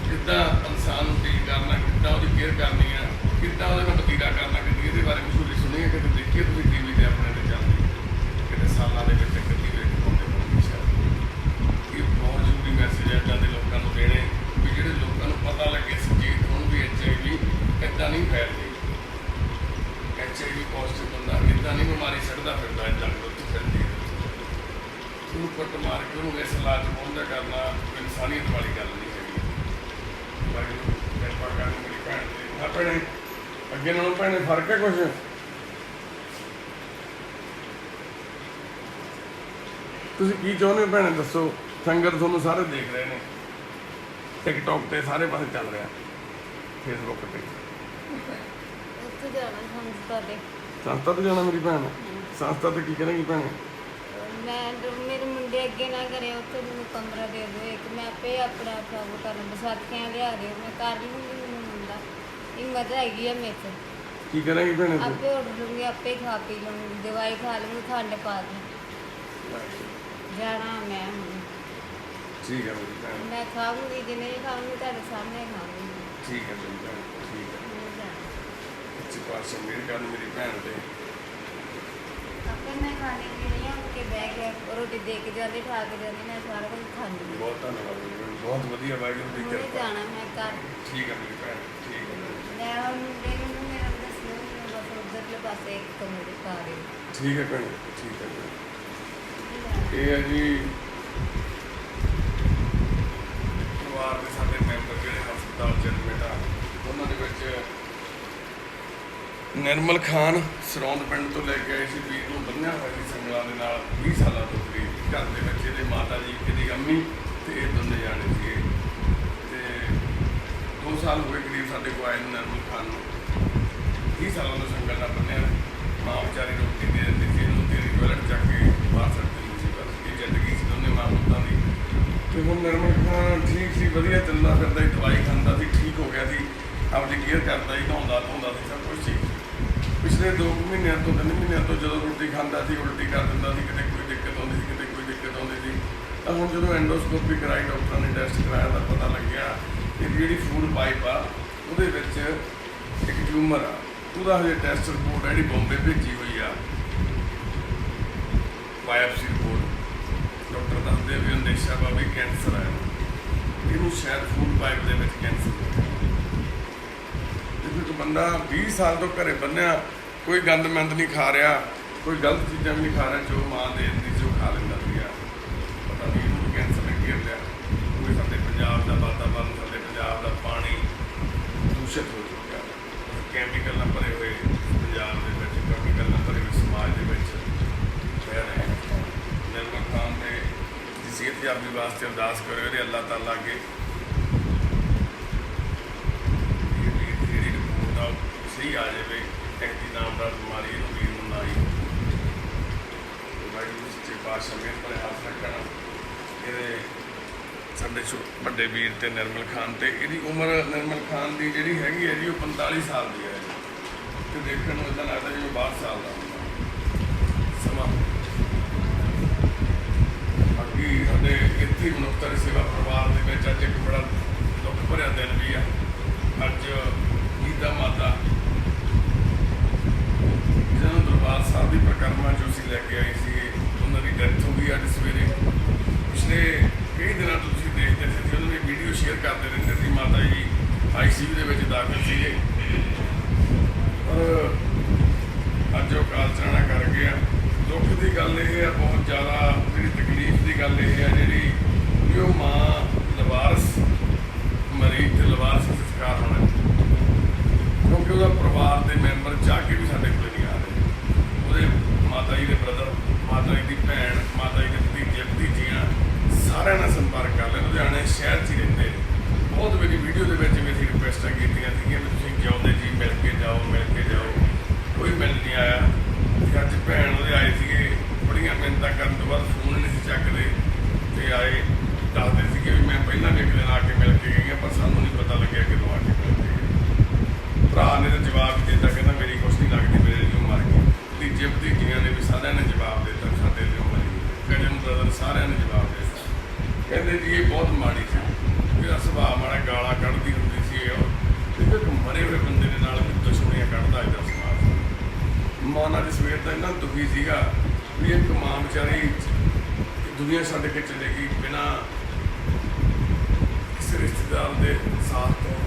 ਕਿੱਦਾਂ ਇਨਸਾਨ ਨੂੰ ਡੀਲ ਕਰਨਾ, ਕਿੱਦਾਂ ਉਹਦੀ ਕੇਅਰ ਕਰਨੀ ਆ, ਕਿੱਦਾਂ ਉਹਦੇ ਨਾਲ ਵਤੀਰਾ ਕਰਨਾ। ਕਿਤੇ ਇਹਦੇ ਬਾਰੇ ਮਸ਼ਹੂਰੀ ਸੁਣੀ ਹੈ, ਕਿਤੇ ਦੇਖੀਏ ਤੁਸੀਂ TV 'ਤੇ ਆਪਣੇ 'ਤੇ ਚੱਲਦੀ, ਕਿਤੇ ਸਾਲਾਂ ਦੇ ਵਿੱਚ ਕਦੀ ਵੇਖ ਪਾਉਂਦੇ ਹੋਣਗੇ ਸ਼ਾਇਦ। ਇਹ ਬਹੁਤ ਜ਼ਰੂਰੀ ਮੈਸੇਜ ਹੈ ਇੱਦਾਂ ਦੇ ਲੋਕਾਂ ਨੂੰ ਦੇਣੇ ਵੀ ਜਿਹੜੇ ਲੋਕਾਂ ਨੂੰ ਪਤਾ ਲੱਗੇ ਸੁਚੇਤ ਹੋਣ ਵੀ HIV ਇੱਦਾਂ ਨਹੀਂ ਫੈਲਦੀ। HIV ਪੋਜ਼ਿਟਿਵ ਬੰਦਾ ਇੱਦਾਂ ਨਹੀਂ ਬਿਮਾਰੀ ਛੱਡਦਾ ਫਿਰਦਾ, ਇੱਦਾਂ ਉੱਥੇ ਫਿਰਦੀ ਹੈ। ਉਹਨੂੰ ਕੁੱਟ ਮਾਰ ਕੇ ਉਹਨੂੰ ਇਸ ਇਲਾਜ ਪਹੁੰਚਦਾ ਕਰਨਾ ਇਨਸਾਨੀਅਤ ਵਾਲੀ ਗੱਲ ਨਹੀਂ ਹੈਗੀ। ਵਾਹਿਗੁਰੂ ਕਿਰਪਾ ਕਰਨ ਮੇਰੀ ਭੈਣ ਤੇ। ਆਪਣੇ ਅੱਗੇ ਨਾਲੋਂ ਭੈਣੇ ਫਰਕ ਹੈ ਕੁਛ? ਤੁਸੀਂ ਕੀ ਚਾਹੁੰਦੇ ਹੋ ਭੈਣੇ ਦੱਸੋ? ਸੰਗਤ ਤੁਹਾਨੂੰ ਸਾਰੇ ਦੇਖ ਰਹੇ ਨੇ, ਟਿਕਟੌਕ ਤੇ ਸਾਰੇ ਪਾਸੇ ਚੱਲ ਰਿਹਾ, ਫੇਸਬੁੱਕ ਤੇ।
ਉੱਥੇ ਜਾਣਾ ਸੰਸਥਾ ਤੇ।
ਸੰਸਥਾ ਤੇ ਜਾਣਾ ਮੇਰੀ ਭੈਣ? ਸੰਸਥਾ ਤੇ ਕੀ ਕਰੇਗੀ ਭੈਣੇ?
ਮੇਰੇ ਮੁੰਡੇ ਅੱਗੇ ਨਾ ਕਰੇ, ਉੱਥੇ ਮੈਨੂੰ ਕਮਰਾ ਦੇ ਦਿਓ ਇੱਕ, ਮੈਂ ਆਪੇ ਆਪਣਾ ਕੰਮ ਕਰਨ ਬਸਾਤੀਆਂ ਲਿਆ ਦਿਓ, ਮੈਂ ਕਰ ਲੂੰਗੀ। ਮੈਨੂੰ ਮੁੰਡਾ ਇਹ ਮਜ਼ਾ ਹੈਗੀ ਆ ਮੇਰੇ 'ਚ।
ਕੀ ਕਰਾਂਗੀ ਭੈਣੇ ਤੂੰ?
ਆਪੇ ਉੱਠ ਲੂੰਗੀ, ਆਪੇ ਖਾ ਪੀ ਲੂੰਗੀ, ਦਵਾਈ ਖਾ ਲੂੰਗੀ, ਖੰਡ ਪਾ ਦੂੰ। ਜਾਣਾ ਮੈਂ ਹੁਣ।
ਠੀਕ ਹੈ ਮੇਰੀ ਭੈਣ,
ਮੈਂ ਖਾਊਂਗੀ, ਜੇ ਨਹੀਂ ਖਾਊਂਗੀ ਤੁਹਾਡੇ ਸਾਹਮਣੇ ਖਾਊਂਗੀ।
ਠੀਕ ਹੈ ਮੇਰੀ ਭੈਣ, ਠੀਕ ਹੈ।
ਮੈਂ ਜਾਣਾ।
ਸੱਚੇ ਪਾਤਸ਼ਾਹ ਮਿਹਰ ਕਰਨ ਮੇਰੀ ਭੈਣ ਤੇ।
ਆਪੇ ਮੈਂ ਖਾਣੇ ਪੀਣੇ ਆ, ਉੱਠ ਕੇ ਬਹਿ ਕੇ ਰੋਟੀ ਦੇ ਕੇ ਜਾਂਦੀ, ਖਾ ਕੇ ਜਾਂਦੀ, ਮੈਂ ਸਾਰਾ ਕੁਝ ਖਾਂਦੀ ਹਾਂ।
ਬਹੁਤ ਧੰਨਵਾਦ ਮੇਰੀ ਭੈਣ, ਬਹੁਤ ਵਧੀਆ ਵਾਹਿਗੁਰੂ ਦੀ
ਹੁਣੇ
ਕਿਰਪਾ।
ਜਾਣਾ ਮੈਂ ਘਰ।
ਠੀਕ ਹੈ ਮੇਰੀ ਭੈਣ, ਠੀਕ ਹੈ।
ਮੈਂ ਹੁਣ ਮੁੰਡੇ ਨੂੰ ਮੇਰਾ ਦੱਸਣਾ ਨਹੀਂ, ਬਸ ਉੱਧਰਲੇ ਪਾਸੇ ਇੱਕ ਕਮਰੇ ਪਾ ਰਹੀ।
ਠੀਕ ਹੈ ਭੈਣ, ਠੀਕ ਹੈ ਭੈਣ। ਇਹ ਹੈ ਜੀ ਪਰਿਵਾਰ ਦੇ ਸਾਡੇ ਮੈਂਬਰ ਜਿਹੜੇ ਹਸਪਤਾਲ ਚ ਐਡਮਿਟ ਆ, ਉਹਨਾਂ ਦੇ ਵਿੱਚ ਨਿਰਮਲ ਖਾਨ ਸਰੌਂਦ ਪਿੰਡ ਤੋਂ ਲੈ ਕੇ ਆਏ ਸੀ ਵੀਰ ਨੂੰ, ਬੰਨਿਆ ਹੋਇਆ ਸੀ ਸੰਗਲਾਂ ਦੇ ਨਾਲ 20 ਸਾਲਾਂ ਤੋਂ ਕਰੀਬ। ਘਰ ਦੇ ਵਿੱਚ ਇਹਦੇ ਮਾਤਾ ਜੀ, ਇਹਦੀ ਅੰਮੀ ਤੇ ਇਹ ਦੋਨੇ ਜਾਣੇ ਸੀਗੇ। ਤੇ 2 ਸਾਲ ਹੋ ਗਏ ਕਰੀਬ ਸਾਡੇ ਕੋਲ ਆਏ ਨੂੰ ਨਿਰਮਲ ਖਾਨ ਨੂੰ। 20 ਸਾਲਾਂ ਤੋਂ ਸੰਗਲ ਨਾਲ ਬੰਨਿਆ। ਮਾਂ ਵਿਚਾਰੀ ਰੋਟੀ ਦੇ ਦਿੰਦੀ ਸੀ ਇਹਨੂੰ, ਤੇਰੀ ਟੋਇਲਟ ਚੱਕ ਕੇ ਬਾਹਰ ਸੱਟ ਦਿੰਦੀ ਸੀ। ਬਸ ਇਹ ਜ਼ਿੰਦਗੀ ਸੀ ਦੋਨੇ ਮਾਂ ਪੁੱਤਾਂ ਦੀ। ਤੇ ਹੁਣ ਨਿਰਮਲ ਖਾਨ ਠੀਕ ਸੀ, ਵਧੀਆ ਚੱਲਦਾ ਫਿਰਦਾ ਸੀ, ਦਵਾਈ ਖਾਂਦਾ ਸੀ, ਠੀਕ ਹੋ ਗਿਆ ਸੀ, ਆਪਣੀ ਕੇਅਰ ਕਰਦਾ ਸੀ, ਨਹਾਉਂਦਾ ਧੋਂਦਾ ਸੀ, ਸਭ ਕੁਛ ਸੀ। ਪਿਛਲੇ 2 ਮਹੀਨਿਆਂ ਤੋਂ 3 ਮਹੀਨਿਆਂ ਤੋਂ ਜਦੋਂ ਰੋਟੀ ਖਾਂਦਾ ਸੀ ਉਲਟੀ ਕਰ ਦਿੰਦਾ ਸੀ, ਕਿਤੇ ਕੋਈ ਦਿੱਕਤ ਆਉਂਦੀ ਸੀ, ਕਿਤੇ ਕੋਈ ਦਿੱਕਤ ਆਉਂਦੀ ਸੀ। ਤਾਂ ਹੁਣ ਜਦੋਂ ਐਂਡੋਸਕੋਪੀ ਕਰਾਈ, ਡਾਕਟਰਾਂ ਨੇ ਟੈਸਟ ਕਰਾਇਆ ਤਾਂ ਪਤਾ ਲੱਗਿਆ ਕਿ ਜਿਹੜੀ ਫੂਡ ਪਾਈਪ ਆ ਉਹਦੇ ਵਿੱਚ ਇੱਕ ਟਿਊਮਰ ਆ। ਉਹਦਾ ਹਜੇ ਟੈਸਟ ਰਿਪੋਰਟ ਜਿਹੜੀ ਬੰਬੇ ਭੇਜੀ ਹੋਈ ਆ, ਬਾਇਓਪਸੀ ਰਿਪੋਰਟ, ਡਾਕਟਰ ਦੱਸਦੇ ਵੀ ਅੰਦੇਸ਼ਾ ਵਾ ਵੀ ਕੈਂਸਰ ਆ ਇਹਨੂੰ, ਸ਼ਾਇਦ ਫੂਡ ਪਾਈਪ ਦੇ ਵਿੱਚ ਕੈਂਸਰ ਹੋ ਗਿਆ। ਇੱਕ ਬੰਦਾ 20 ਸਾਲ ਤੋਂ ਘਰੇ ਬੰਨਿਆ, ਕੋਈ ਗੰਦ ਮੰਦ ਨਹੀਂ ਖਾ ਰਿਹਾ, ਕੋਈ ਗਲਤ ਚੀਜ਼ਾਂ ਵੀ ਨਹੀਂ ਖਾ ਰਿਹਾ, ਜੋ ਮਾਂ ਦੇ ਦਿੰਦੀ ਸੀ ਉਹ ਖਾ ਲੈਂਦਾ ਸੀਗਾ। ਪਤਾ ਨਹੀਂ ਇਹਨੂੰ ਕੈਂਸਰ ਨੇ ਘੇਰ ਲਿਆ। ਕੋਈ ਸਾਡੇ ਪੰਜਾਬ ਦਾ ਵਾਤਾਵਰਨ, ਸਾਡੇ ਪੰਜਾਬ ਦਾ ਪਾਣੀ ਦੂਸ਼ਿਤ ਹੋ ਚੁੱਕਿਆ, ਕੈਮੀਕਲ ਨਾਲ ਭਰੇ ਹੋਏ ਪੰਜਾਬ ਦੇ ਵਿੱਚ, ਕੈਮੀਕਲ ਨਾਲ ਭਰੇ ਹੋਏ ਸਮਾਜ ਦੇ ਵਿੱਚ ਰਹਿ ਰਹੇ ਹਾਂ। ਨਿਰਮਲ ਖਾਨ ਦੇ ਸਿਹਤਯਾਬੀ ਵਾਸਤੇ ਅਰਦਾਸ ਕਰਿਓ ਇਹਦੇ ਅੱਲਾਹ ਤਾਲਾ ਅੱਗੇ ਸਹੀ ਆ ਜਾਵੇ। ਐਕਟੀ ਨਾਮ ਦਾ ਬਿਮਾਰੀ ਇਹਨੂੰ ਵੀਰ ਨੂੰ ਨਾ ਆਈ। ਵਾਹਿਗੁਰੂ ਸੱਚੇ ਪਾਤਸ਼ਾਹ ਮਿਹਰ ਭਰੇ ਹੱਥ ਰੱਖਣ ਇਹਦੇ ਸਾਡੇ ਵੱਡੇ ਵੀਰ ਤੇ ਨਿਰਮਲ ਖਾਨ ਤੇ। ਇਹਦੀ ਉਮਰ ਨਿਰਮਲ ਖਾਨ ਦੀ ਜਿਹੜੀ ਹੈਗੀ ਹੈ ਜੀ ਉਹ 45 ਸਾਲ ਦੀ ਹੈ ਤੇ ਦੇਖਣ ਨੂੰ ਇੱਦਾਂ ਲੱਗਦਾ ਜਿਵੇਂ 62 ਸਾਲ ਦਾ ਹੁੰਦਾ ਸਮਾਂ। ਬਾਕੀ ਸਾਡੇ ਇੱਥੇ ਮਨੁੱਖਤਾ ਸੇਵਾ ਪਰਿਵਾਰ ਦੇ ਵਿੱਚ ਅੱਜ ਇੱਕ ਬੜਾ ਦੁੱਖ ਭਰਿਆ ਦਿਨ ਵੀ ਆ। ਅੱਜ ਗੀਤਾ ਮਾਤਾ ਜਿਹਨੂੰ ਦਰਬਾਰ ਸਾਹਿਬ ਦੀ ਪਰਿਕਰਮਾ 'ਚ ਅਸੀਂ ਲੈ ਕੇ ਆਏ ਸੀਗੇ, ਉਹਨਾਂ ਦੀ ਡੈਥ ਹੋ ਗਈ ਅੱਜ ਸਵੇਰੇ। ਪਿਛਲੇ ਕਈ ਦਿਨਾਂ ਤੋਂ ਤੁਸੀਂ ਦੇਖਦੇ ਸੀ ਉਹਨਾਂ ਦੀ ਵੀਡੀਓ ਸ਼ੇਅਰ ਕਰਦੇ ਰਹਿੰਦੇ ਸੀ। ਮਾਤਾ ਜੀ ICU ਦੇ ਵਿੱਚ ਦਾਖਲ ਸੀਗੇ, ਪਰ ਅੱਜ ਉਹ ਕਾਲ ਚਲਾਣਾ ਕਰ ਗਿਆ। ਦੁੱਖ ਦੀ ਗੱਲ ਇਹ ਆ, ਬਹੁਤ ਜ਼ਿਆਦਾ ਜਿਹੜੀ ਤਕਲੀਫ ਦੀ ਗੱਲ ਇਹ ਆ ਜਿਹੜੀ ਕਿ ਉਹ ਮਾਂ ਲਵਾਰਸ ਮਰੀਜ਼ ਤੇ ਲਵਾਰਸ ਸੰਸਕਾਰ ਹੋਣਾ, ਕਿਉਂਕਿ ਉਹਦਾ ਪਰਿਵਾਰ ਦੇ ਮੈਂਬਰ ਚਾਹ ਕੇ ਵੀ ਸਾਡੇ ਕੋਲ ਨਹੀਂ ਆ ਰਹੇ। ਉਹਦੇ ਮਾਤਾ ਜੀ ਦੇ ਬ੍ਰਦਰ, ਮਾਤਾ ਜੀ ਦੀ ਭੈਣ, ਮਾਤਾ ਜੀ ਦੇ ਭਤੀਜੇ ਭਤੀਜੀਆਂ ਸਾਰਿਆਂ ਨਾਲ ਸੰਪਰਕ ਕਰ ਲਿਆ। ਲੁਧਿਆਣੇ ਸ਼ਹਿਰ 'ਚ ਹੀ ਰਹਿੰਦੇ ਨੇ। ਬਹੁਤ ਮੇਰੀ ਵੀਡੀਓ ਦੇ ਵਿੱਚ ਵੀ ਅਸੀਂ ਰਿਕੁਐਸਟਾਂ ਕੀਤੀਆਂ ਸੀਗੀਆਂ ਵੀ ਤੁਸੀਂ ਜਿਉਂਦੇ ਜੀ ਮਿਲ ਕੇ ਜਾਓ, ਮਿਲ ਕੇ ਜਾਓ, ਕੋਈ ਮਿਲ ਨਹੀਂ ਆਇਆ। ਅੱਜ ਭੈਣ ਉਹਦੇ ਆਏ ਸੀਗੇ, ਬੜੀਆਂ ਮਿਹਨਤਾਂ ਕਰਨ ਤੋਂ ਬਾਅਦ ਫੋਨ ਨਹੀਂ ਸੀ ਚੱਕਦੇ ਤੇ ਆਏ, ਦੱਸਦੇ ਸੀਗੇ ਵੀ ਮੈਂ ਪਹਿਲਾਂ ਵੀ ਇੱਕ ਦਿਨ ਆ ਕੇ ਮਿਲ ਕੇ ਗਈ ਹਾਂ, ਪਰ ਸਾਨੂੰ ਨਹੀਂ ਪਤਾ ਲੱਗਿਆ ਕਿਦੋਂ ਆ ਕੇ ਮਿਲ ਕੇ ਗਏ। ਭਰਾ ਨੇ ਤਾਂ ਜਵਾਬ ਵੀ ਦਿੱਤਾ, ਕਹਿੰਦਾ ਮੇਰੀ ਕੁਛ ਨਹੀਂ ਲੱਗਦੀ, ਮੇਰੇ ਲਈ ਮਰ ਗਈ। ਭਤੀਜੇ ਭਤੀਜੀਆਂ ਨੇ ਵੀ ਸਾਰਿਆਂ ਨੇ ਜਵਾਬ ਦਿੱਤਾ, ਸਾਡੇ ਲਈ ਮਰ ਗਈ। ਕਜਨ ਬ੍ਰਦਰ ਸਾਰਿਆਂ ਨੇ ਜਵਾਬ ਦਿੱਤਾ, ਕਹਿੰਦੇ ਜੀ ਇਹ ਬਹੁਤ ਮਾੜੀ ਸੀ, ਮੇਰਾ ਸੁਭਾਅ ਮਾੜਾ, ਗਾਲਾਂ ਕੱਢਦੀ ਹੁੰਦੀ ਸੀ। ਇੱਕ ਮਰੇ ਹੋਏ ਬੰਦੇ ਦੇ ਨਾਲ ਵੀ ਦੁਸ਼ਮਣੀਆਂ ਕੱਢਦਾ ਇਹਦਾ ਸਮਾਜ। ਮਾਂ ਨਾਲ ਸਵੇਰ ਦਾ ਇੰਨਾ ਦੁਖੀ ਸੀਗਾ ਵੀ ਇੱਕ ਮਾਂ ਵਿਚਾਰੀ ਦੁਨੀਆ ਛੱਡ ਕੇ ਚਲੇ ਗਈ ਬਿਨਾਂ ਕਿਸੇ ਰਿਸ਼ਤੇਦਾਰ ਦੇ ਸਾਥ ਤੋਂ,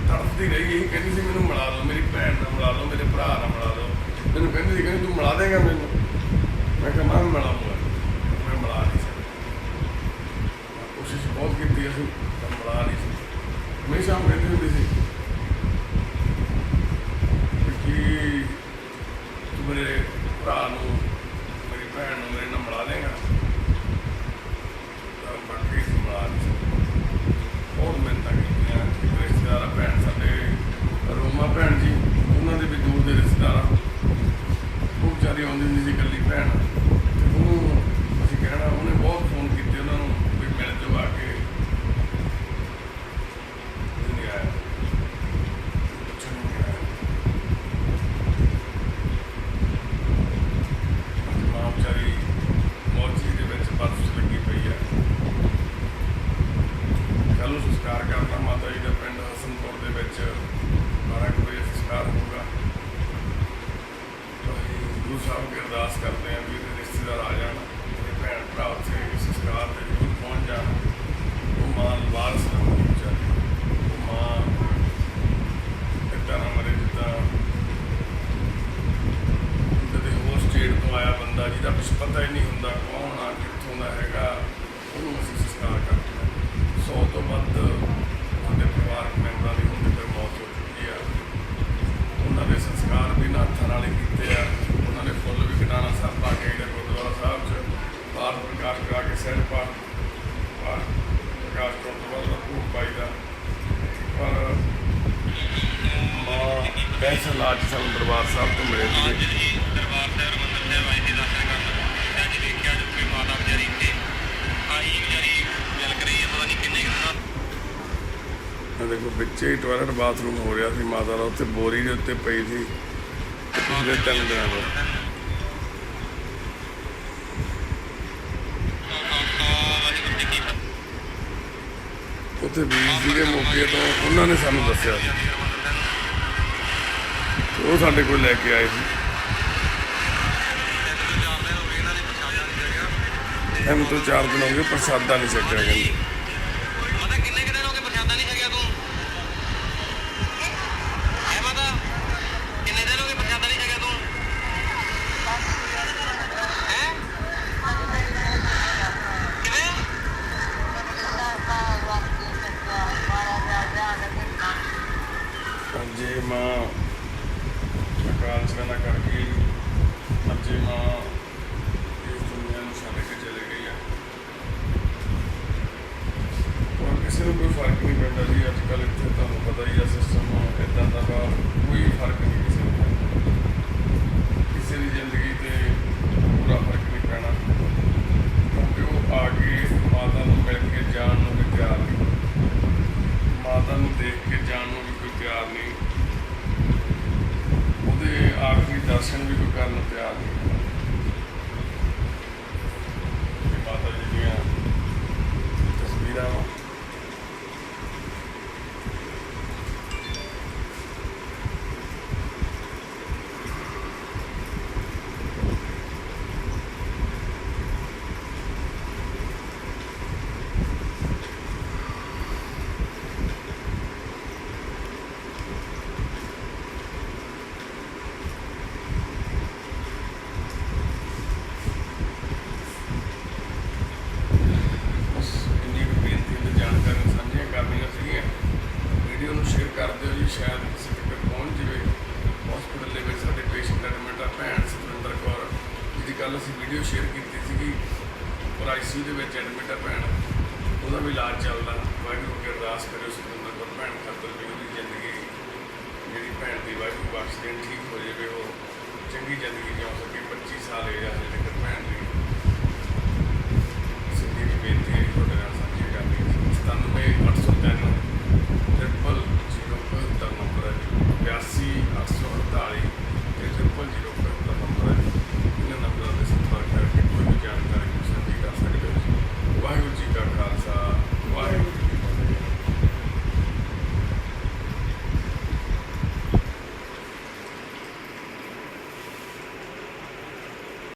ਤੜਫਦੀ ਰਹੀ। ਇਹੀ ਕਹਿੰਦੀ ਸੀ ਮੈਨੂੰ ਮਿਲਾ ਲਓ, ਮੇਰੀ ਭੈਣ ਨਾਲ ਮਿਲਾ ਲਓ, ਮੇਰੇ ਭਰਾ ਨਾਲ ਮਿਲਾ ਲਓ। ਮੈਨੂੰ ਕਹਿੰਦੀ ਸੀ, ਕਹਿੰਦੀ ਤੂੰ ਮਿਲਾ ਦੇਗਾ ਮੈਨੂੰ? ਮੈਂ ਕਿਹਾ ਮੈਂ ਮਿਲਾਉਂਗਾ, ਮੈਂ ਮਿਲਾ ਨਹੀਂ ਸਕਦਾ। ਕੋਸ਼ਿਸ਼ ਬਹੁਤ ਕੀਤੀ ਅਸੀਂ, ਪਰ ਮਿਲਾ ਨਹੀਂ ਸੀ। ਹਮੇਸ਼ਾ ਕਹਿੰਦੀ ਹੁੰਦੀ ਸੀ ਕਿ ਤੂੰ ਮੇਰੇ ਭਰਾ ਨੂੰ, ਮੇਰੀ ਭੈਣ ਨੂੰ ਮੇਰੇ ਨਾਲ ਮਿਲਾ ਦੇਗਾ, ਤਾਂ ਬਾਕੀ ਸੀ ਮਿਲਾ ਨਹੀਂ ਸਕਦਾ। ਬਹੁਤ ਮਿਹਨਤਾਂ ਕੀਤੀਆਂ। ਰਿਸ਼ਤੇਦਾਰ ਭੈਣ ਸਾਡੇ ਰੋਮਾ ਭੈਣ ਜੀ, ਉਹਨਾਂ ਦੇ ਵੀ ਦੂਰ ਦੇ ਰਿਸ਼ਤੇਦਾਰ, ਉਹ ਵਿਚਾਰੀ ਆਉਂਦੀ ਹੁੰਦੀ ਸੀ ਇਕੱਲੀ ਭੈਣ, ਉਹਨੂੰ ਅਸੀਂ ਕਹਿਣਾ, ਉਹਨੇ ਬਹੁਤ ਫੋਨ ਕੀਤੇ ਉਹਨਾਂ ਨੂੰ ਵੀ ਮਿਲ ਜਾਓ ਆ ਕੇ, ਨਹੀਂ ਆਇਆ, ਪੁੱਛਣ ਨਹੀਂ ਆਇਆ। ਮਾਂ ਵਿਚਾਰੀ ਮੋਰਚੀ ਦੇ ਵਿੱਚ ਬਰਫ਼ 'ਚ ਲੱਗੀ ਪਈ ਹੈ। ਕੱਲ੍ਹ ਨੂੰ ਸੰਸਕਾਰ ਕਰਨਾ ਮਾਤਾ ਜੀ ਦਾ ਪਿੰਡ ਹਸਨਪੁਰ ਦੇ ਵਿੱਚ 12 ਵਜੇ ਸੰਸਕਾਰ ਹੋਊਗਾ। ਗੁਰੂ ਸਾਹਿਬ ਦੀ ਅਰਦਾਸ ਕਰਦੇ ਹਾਂ ਵੀ ਇਹਦੇ ਰਿਸ਼ਤੇਦਾਰ ਆ ਜਾਣ, ਮੇਰੇ ਭੈਣ ਭਰਾ ਉੱਥੇ ਸੰਸਕਾਰ ਦੇ ਜ਼ਰੂਰ ਪਹੁੰਚ ਜਾਣ। ਉਹ ਮਾਂ ਵਾਰਸ ਨਾ ਹੋਣੀ ਵਿਚਾਰੀ, ਉਹ ਮਾਂ ਇੱਦਾਂ ਨਾ ਮਰੇ ਜਿੱਦਾਂ ਕਦੇ ਹੋਰ ਸਟੇਟ ਤੋਂ ਆਇਆ ਬੰਦਾ ਜਿਹਦਾ ਕੁਛ ਪਤਾ ਹੀ ਨਹੀਂ ਹੁੰਦਾ ਕੌਣ ਆ ਕਿੱਥੋਂ ਦਾ ਹੈਗਾ, ਉਹਨੂੰ ਅਸੀਂ ਸੰਸਕਾਰ ਕਰਦੇ ਹਾਂ। 100 ਤੋਂ ਵੱਧ ਸਾਡੇ ਪਰਿਵਾਰਕ ਮੈਂਬਰਾਂ ਦੀ ਹੁਣ ਤੱਕ ਮੌਤ ਹੋ ਚੁੱਕੀ ਆ। ਉਹਨਾਂ ਦੇ ਸੰਸਕਾਰ ਵੀ ਇਸ ਇਲਾਜ 'ਚ ਸਾਨੂੰ ਦਰਬਾਰ ਸਾਹਿਬ ਤੋਂ ਮਿਲੇ ਸੀਗੇ।
ਦਰਬਾਰ ਸਾਹਿਬ ਮੰਦਰ ਸਾਹਿਬ ਆਏ ਸੀ ਦਰਸ਼ਨ ਕਰਨ। ਅੱਜ ਦੇਖਿਆ ਜੋ ਕਿ ਮਾਤਾ ਵਿਚਾਰੀ ਇੱਥੇ ਆਈ ਵਿਚਾਰੀ ਮਿਲ ਕਰੀ ਪਤਾ ਨਹੀਂ ਕਿੰਨੇ ਕੁ
ਇਹ ਦੇਖੋ ਵਿੱਚੇ ਹੀ ਟਾਇਲਟ ਬਾਥਰੂਮ ਹੋ ਰਿਹਾ ਸੀ ਮਾਤਾ ਦਾ, ਉੱਥੇ ਬੋਰੀ ਦੇ ਉੱਤੇ ਪਈ ਸੀ ਪਿਛਲੇ 3 ਦਿਨਾਂ ਤੋਂ।
ਵਾਹਿਗੁਰੂ ਜੀ ਕੀ ਫਤਿਹ।
ਉੱਥੇ ਵੀਰ ਸੀਗੇ ਮੌਕੇ ਤੋਂ, ਉਹਨਾਂ ਨੇ ਸਾਨੂੰ ਦੱਸਿਆ ਸੀ, ਉਹ ਸਾਡੇ ਕੋਲ ਲੈ ਕੇ ਆਏ ਸੀ। ਐਮ ਤੋਂ 4 ਦਿਨ ਹੋ ਗਏ ਪ੍ਰਸਾਦਾ ਨਹੀਂ ਛਕਿਆ ਕਹਿੰਦੇ।
ਮਾਤਾ ਕਿੰਨੇ ਕੁ ਦਿਨ ਹੋ ਗਏ ਪ੍ਰਸ਼ਾਦਾ ਨਹੀਂ ਛਕਿਆ ਤੂੰ? ਹੈ ਮਾਤਾ ਕਿੰਨੇ ਦਿਨ ਹੋ ਗਏ ਪ੍ਰਸ਼ਾਦਾ ਨਹੀਂ ਛਕਿਆ ਤੂੰ? ਹੈ ਕਿਵੇਂ?
ਅਜੇ ਮਾਂ ਅਕਾਲ ਚਲਾਣਾ ਕਰਕੇ ਅਜੇ ਮਾਂ ਇਸ ਦੁਨੀਆ ਨੂੰ ਛੱਡ ਕੇ ਚਲੇ ਗਈ ਆ। ਔਰ ਕਿਸੇ ਨੂੰ ਕੋਈ ਫਰਕ ਨਹੀਂ ਪੈਂਦਾ ਜੀ। ਅੱਜ ਕੱਲ੍ਹ ਇੱਥੇ ਤੁਹਾਨੂੰ ਪਤਾ ਹੀ ਆ ਸਿਸਟਮ ਇੱਦਾਂ ਦਾ ਵਾ, ਕੋਈ ਫਰਕ ਨਹੀਂ ਕਿਸੇ ਨੂੰ ਪੈਂਦਾ। ਕਿਸੇ ਦੀ ਜ਼ਿੰਦਗੀ 'ਤੇ ਪੂਰਾ ਫਰਕ ਨਹੀਂ ਪੈਣਾ, ਕਿਉਂਕਿ ਉਹ ਆ ਕੇ ਮਾਤਾ ਨੂੰ ਮਿਲ ਕੇ ਜਾਣ ਨੂੰ ਵੀ ਤਿਆਰ ਨਹੀਂ, ਮਾਤਾ ਨੂੰ ਦੇਖ ਕੇ ਜਾਣ ਨੂੰ ਵੀ ਕੋਈ ਤਿਆਰ ਨਹੀਂ, ਉਹਦੇ ਆਖਰੀ ਦਰਸ਼ਨ ਵੀ ਕੋਈ ਕਰਨ ਨੂੰ ਤਿਆਰ ਨਹੀਂ। ਇਹ ਮਾਤਾ ਜੀ ਦੀਆਂ ਤਸਵੀਰਾਂ ਵਾ। ਬਸ ਇੰਨੀ ਕੁ ਬੇਨਤੀ ਤੇ ਜਾਣਕਾਰੀ ਸਾਂਝੀਆਂ ਕਰਨੀਆਂ ਸੀਗੀਆਂ। ਵੀਡੀਓ ਨੂੰ ਸ਼ੇਅਰ ਕਰ ਦਿਓ ਜੀ, ਸ਼ਾਇਦ ਕਿਸੇ ਤੱਕ ਪਹੁੰਚ ਜਾਵੇ। ਹਸਪੀਟਲ ਦੇ ਵਿੱਚ ਸਾਡੇ ਪੇਸ਼ੈਂਟ ਐਡਮਿਟ ਆ ਭੈਣ ਸਤਿੰਦਰ ਕੌਰ, ਜਿਹਦੀ ਕੱਲ੍ਹ ਅਸੀਂ ਵੀਡੀਓ ਸ਼ੇਅਰ ਕੀਤੀ ਸੀਗੀ, ਔਰ ICU ਦੇ ਵਿੱਚ ਐਡਮਿਟ ਆ ਭੈਣ, ਉਹਦਾ ਵੀ ਇਲਾਜ ਚੱਲਦਾ। ਵਾਹਿਗੁਰੂ ਅੱਗੇ ਅਰਦਾਸ ਕਰਿਓ ਸਤਿੰਦਰ ਕੌਰ ਭੈਣ ਖਾਤਰ ਵੀ ਉਹਦੀ ਜ਼ਿੰਦਗੀ ਜਿਹੜੀ ਭੈਣ ਦੀ ਵਾਹਿਗੁਰੂ ਬਖਸ਼ ਦੇਣ, ਠੀਕ ਹੋ ਜਾਵੇ, ਉਹ ਚੰਗੀ ਜ਼ਿੰਦਗੀ ਜਿਉ ਸਕੇ। 25 ਸਾਲ ਏਜ ਆ।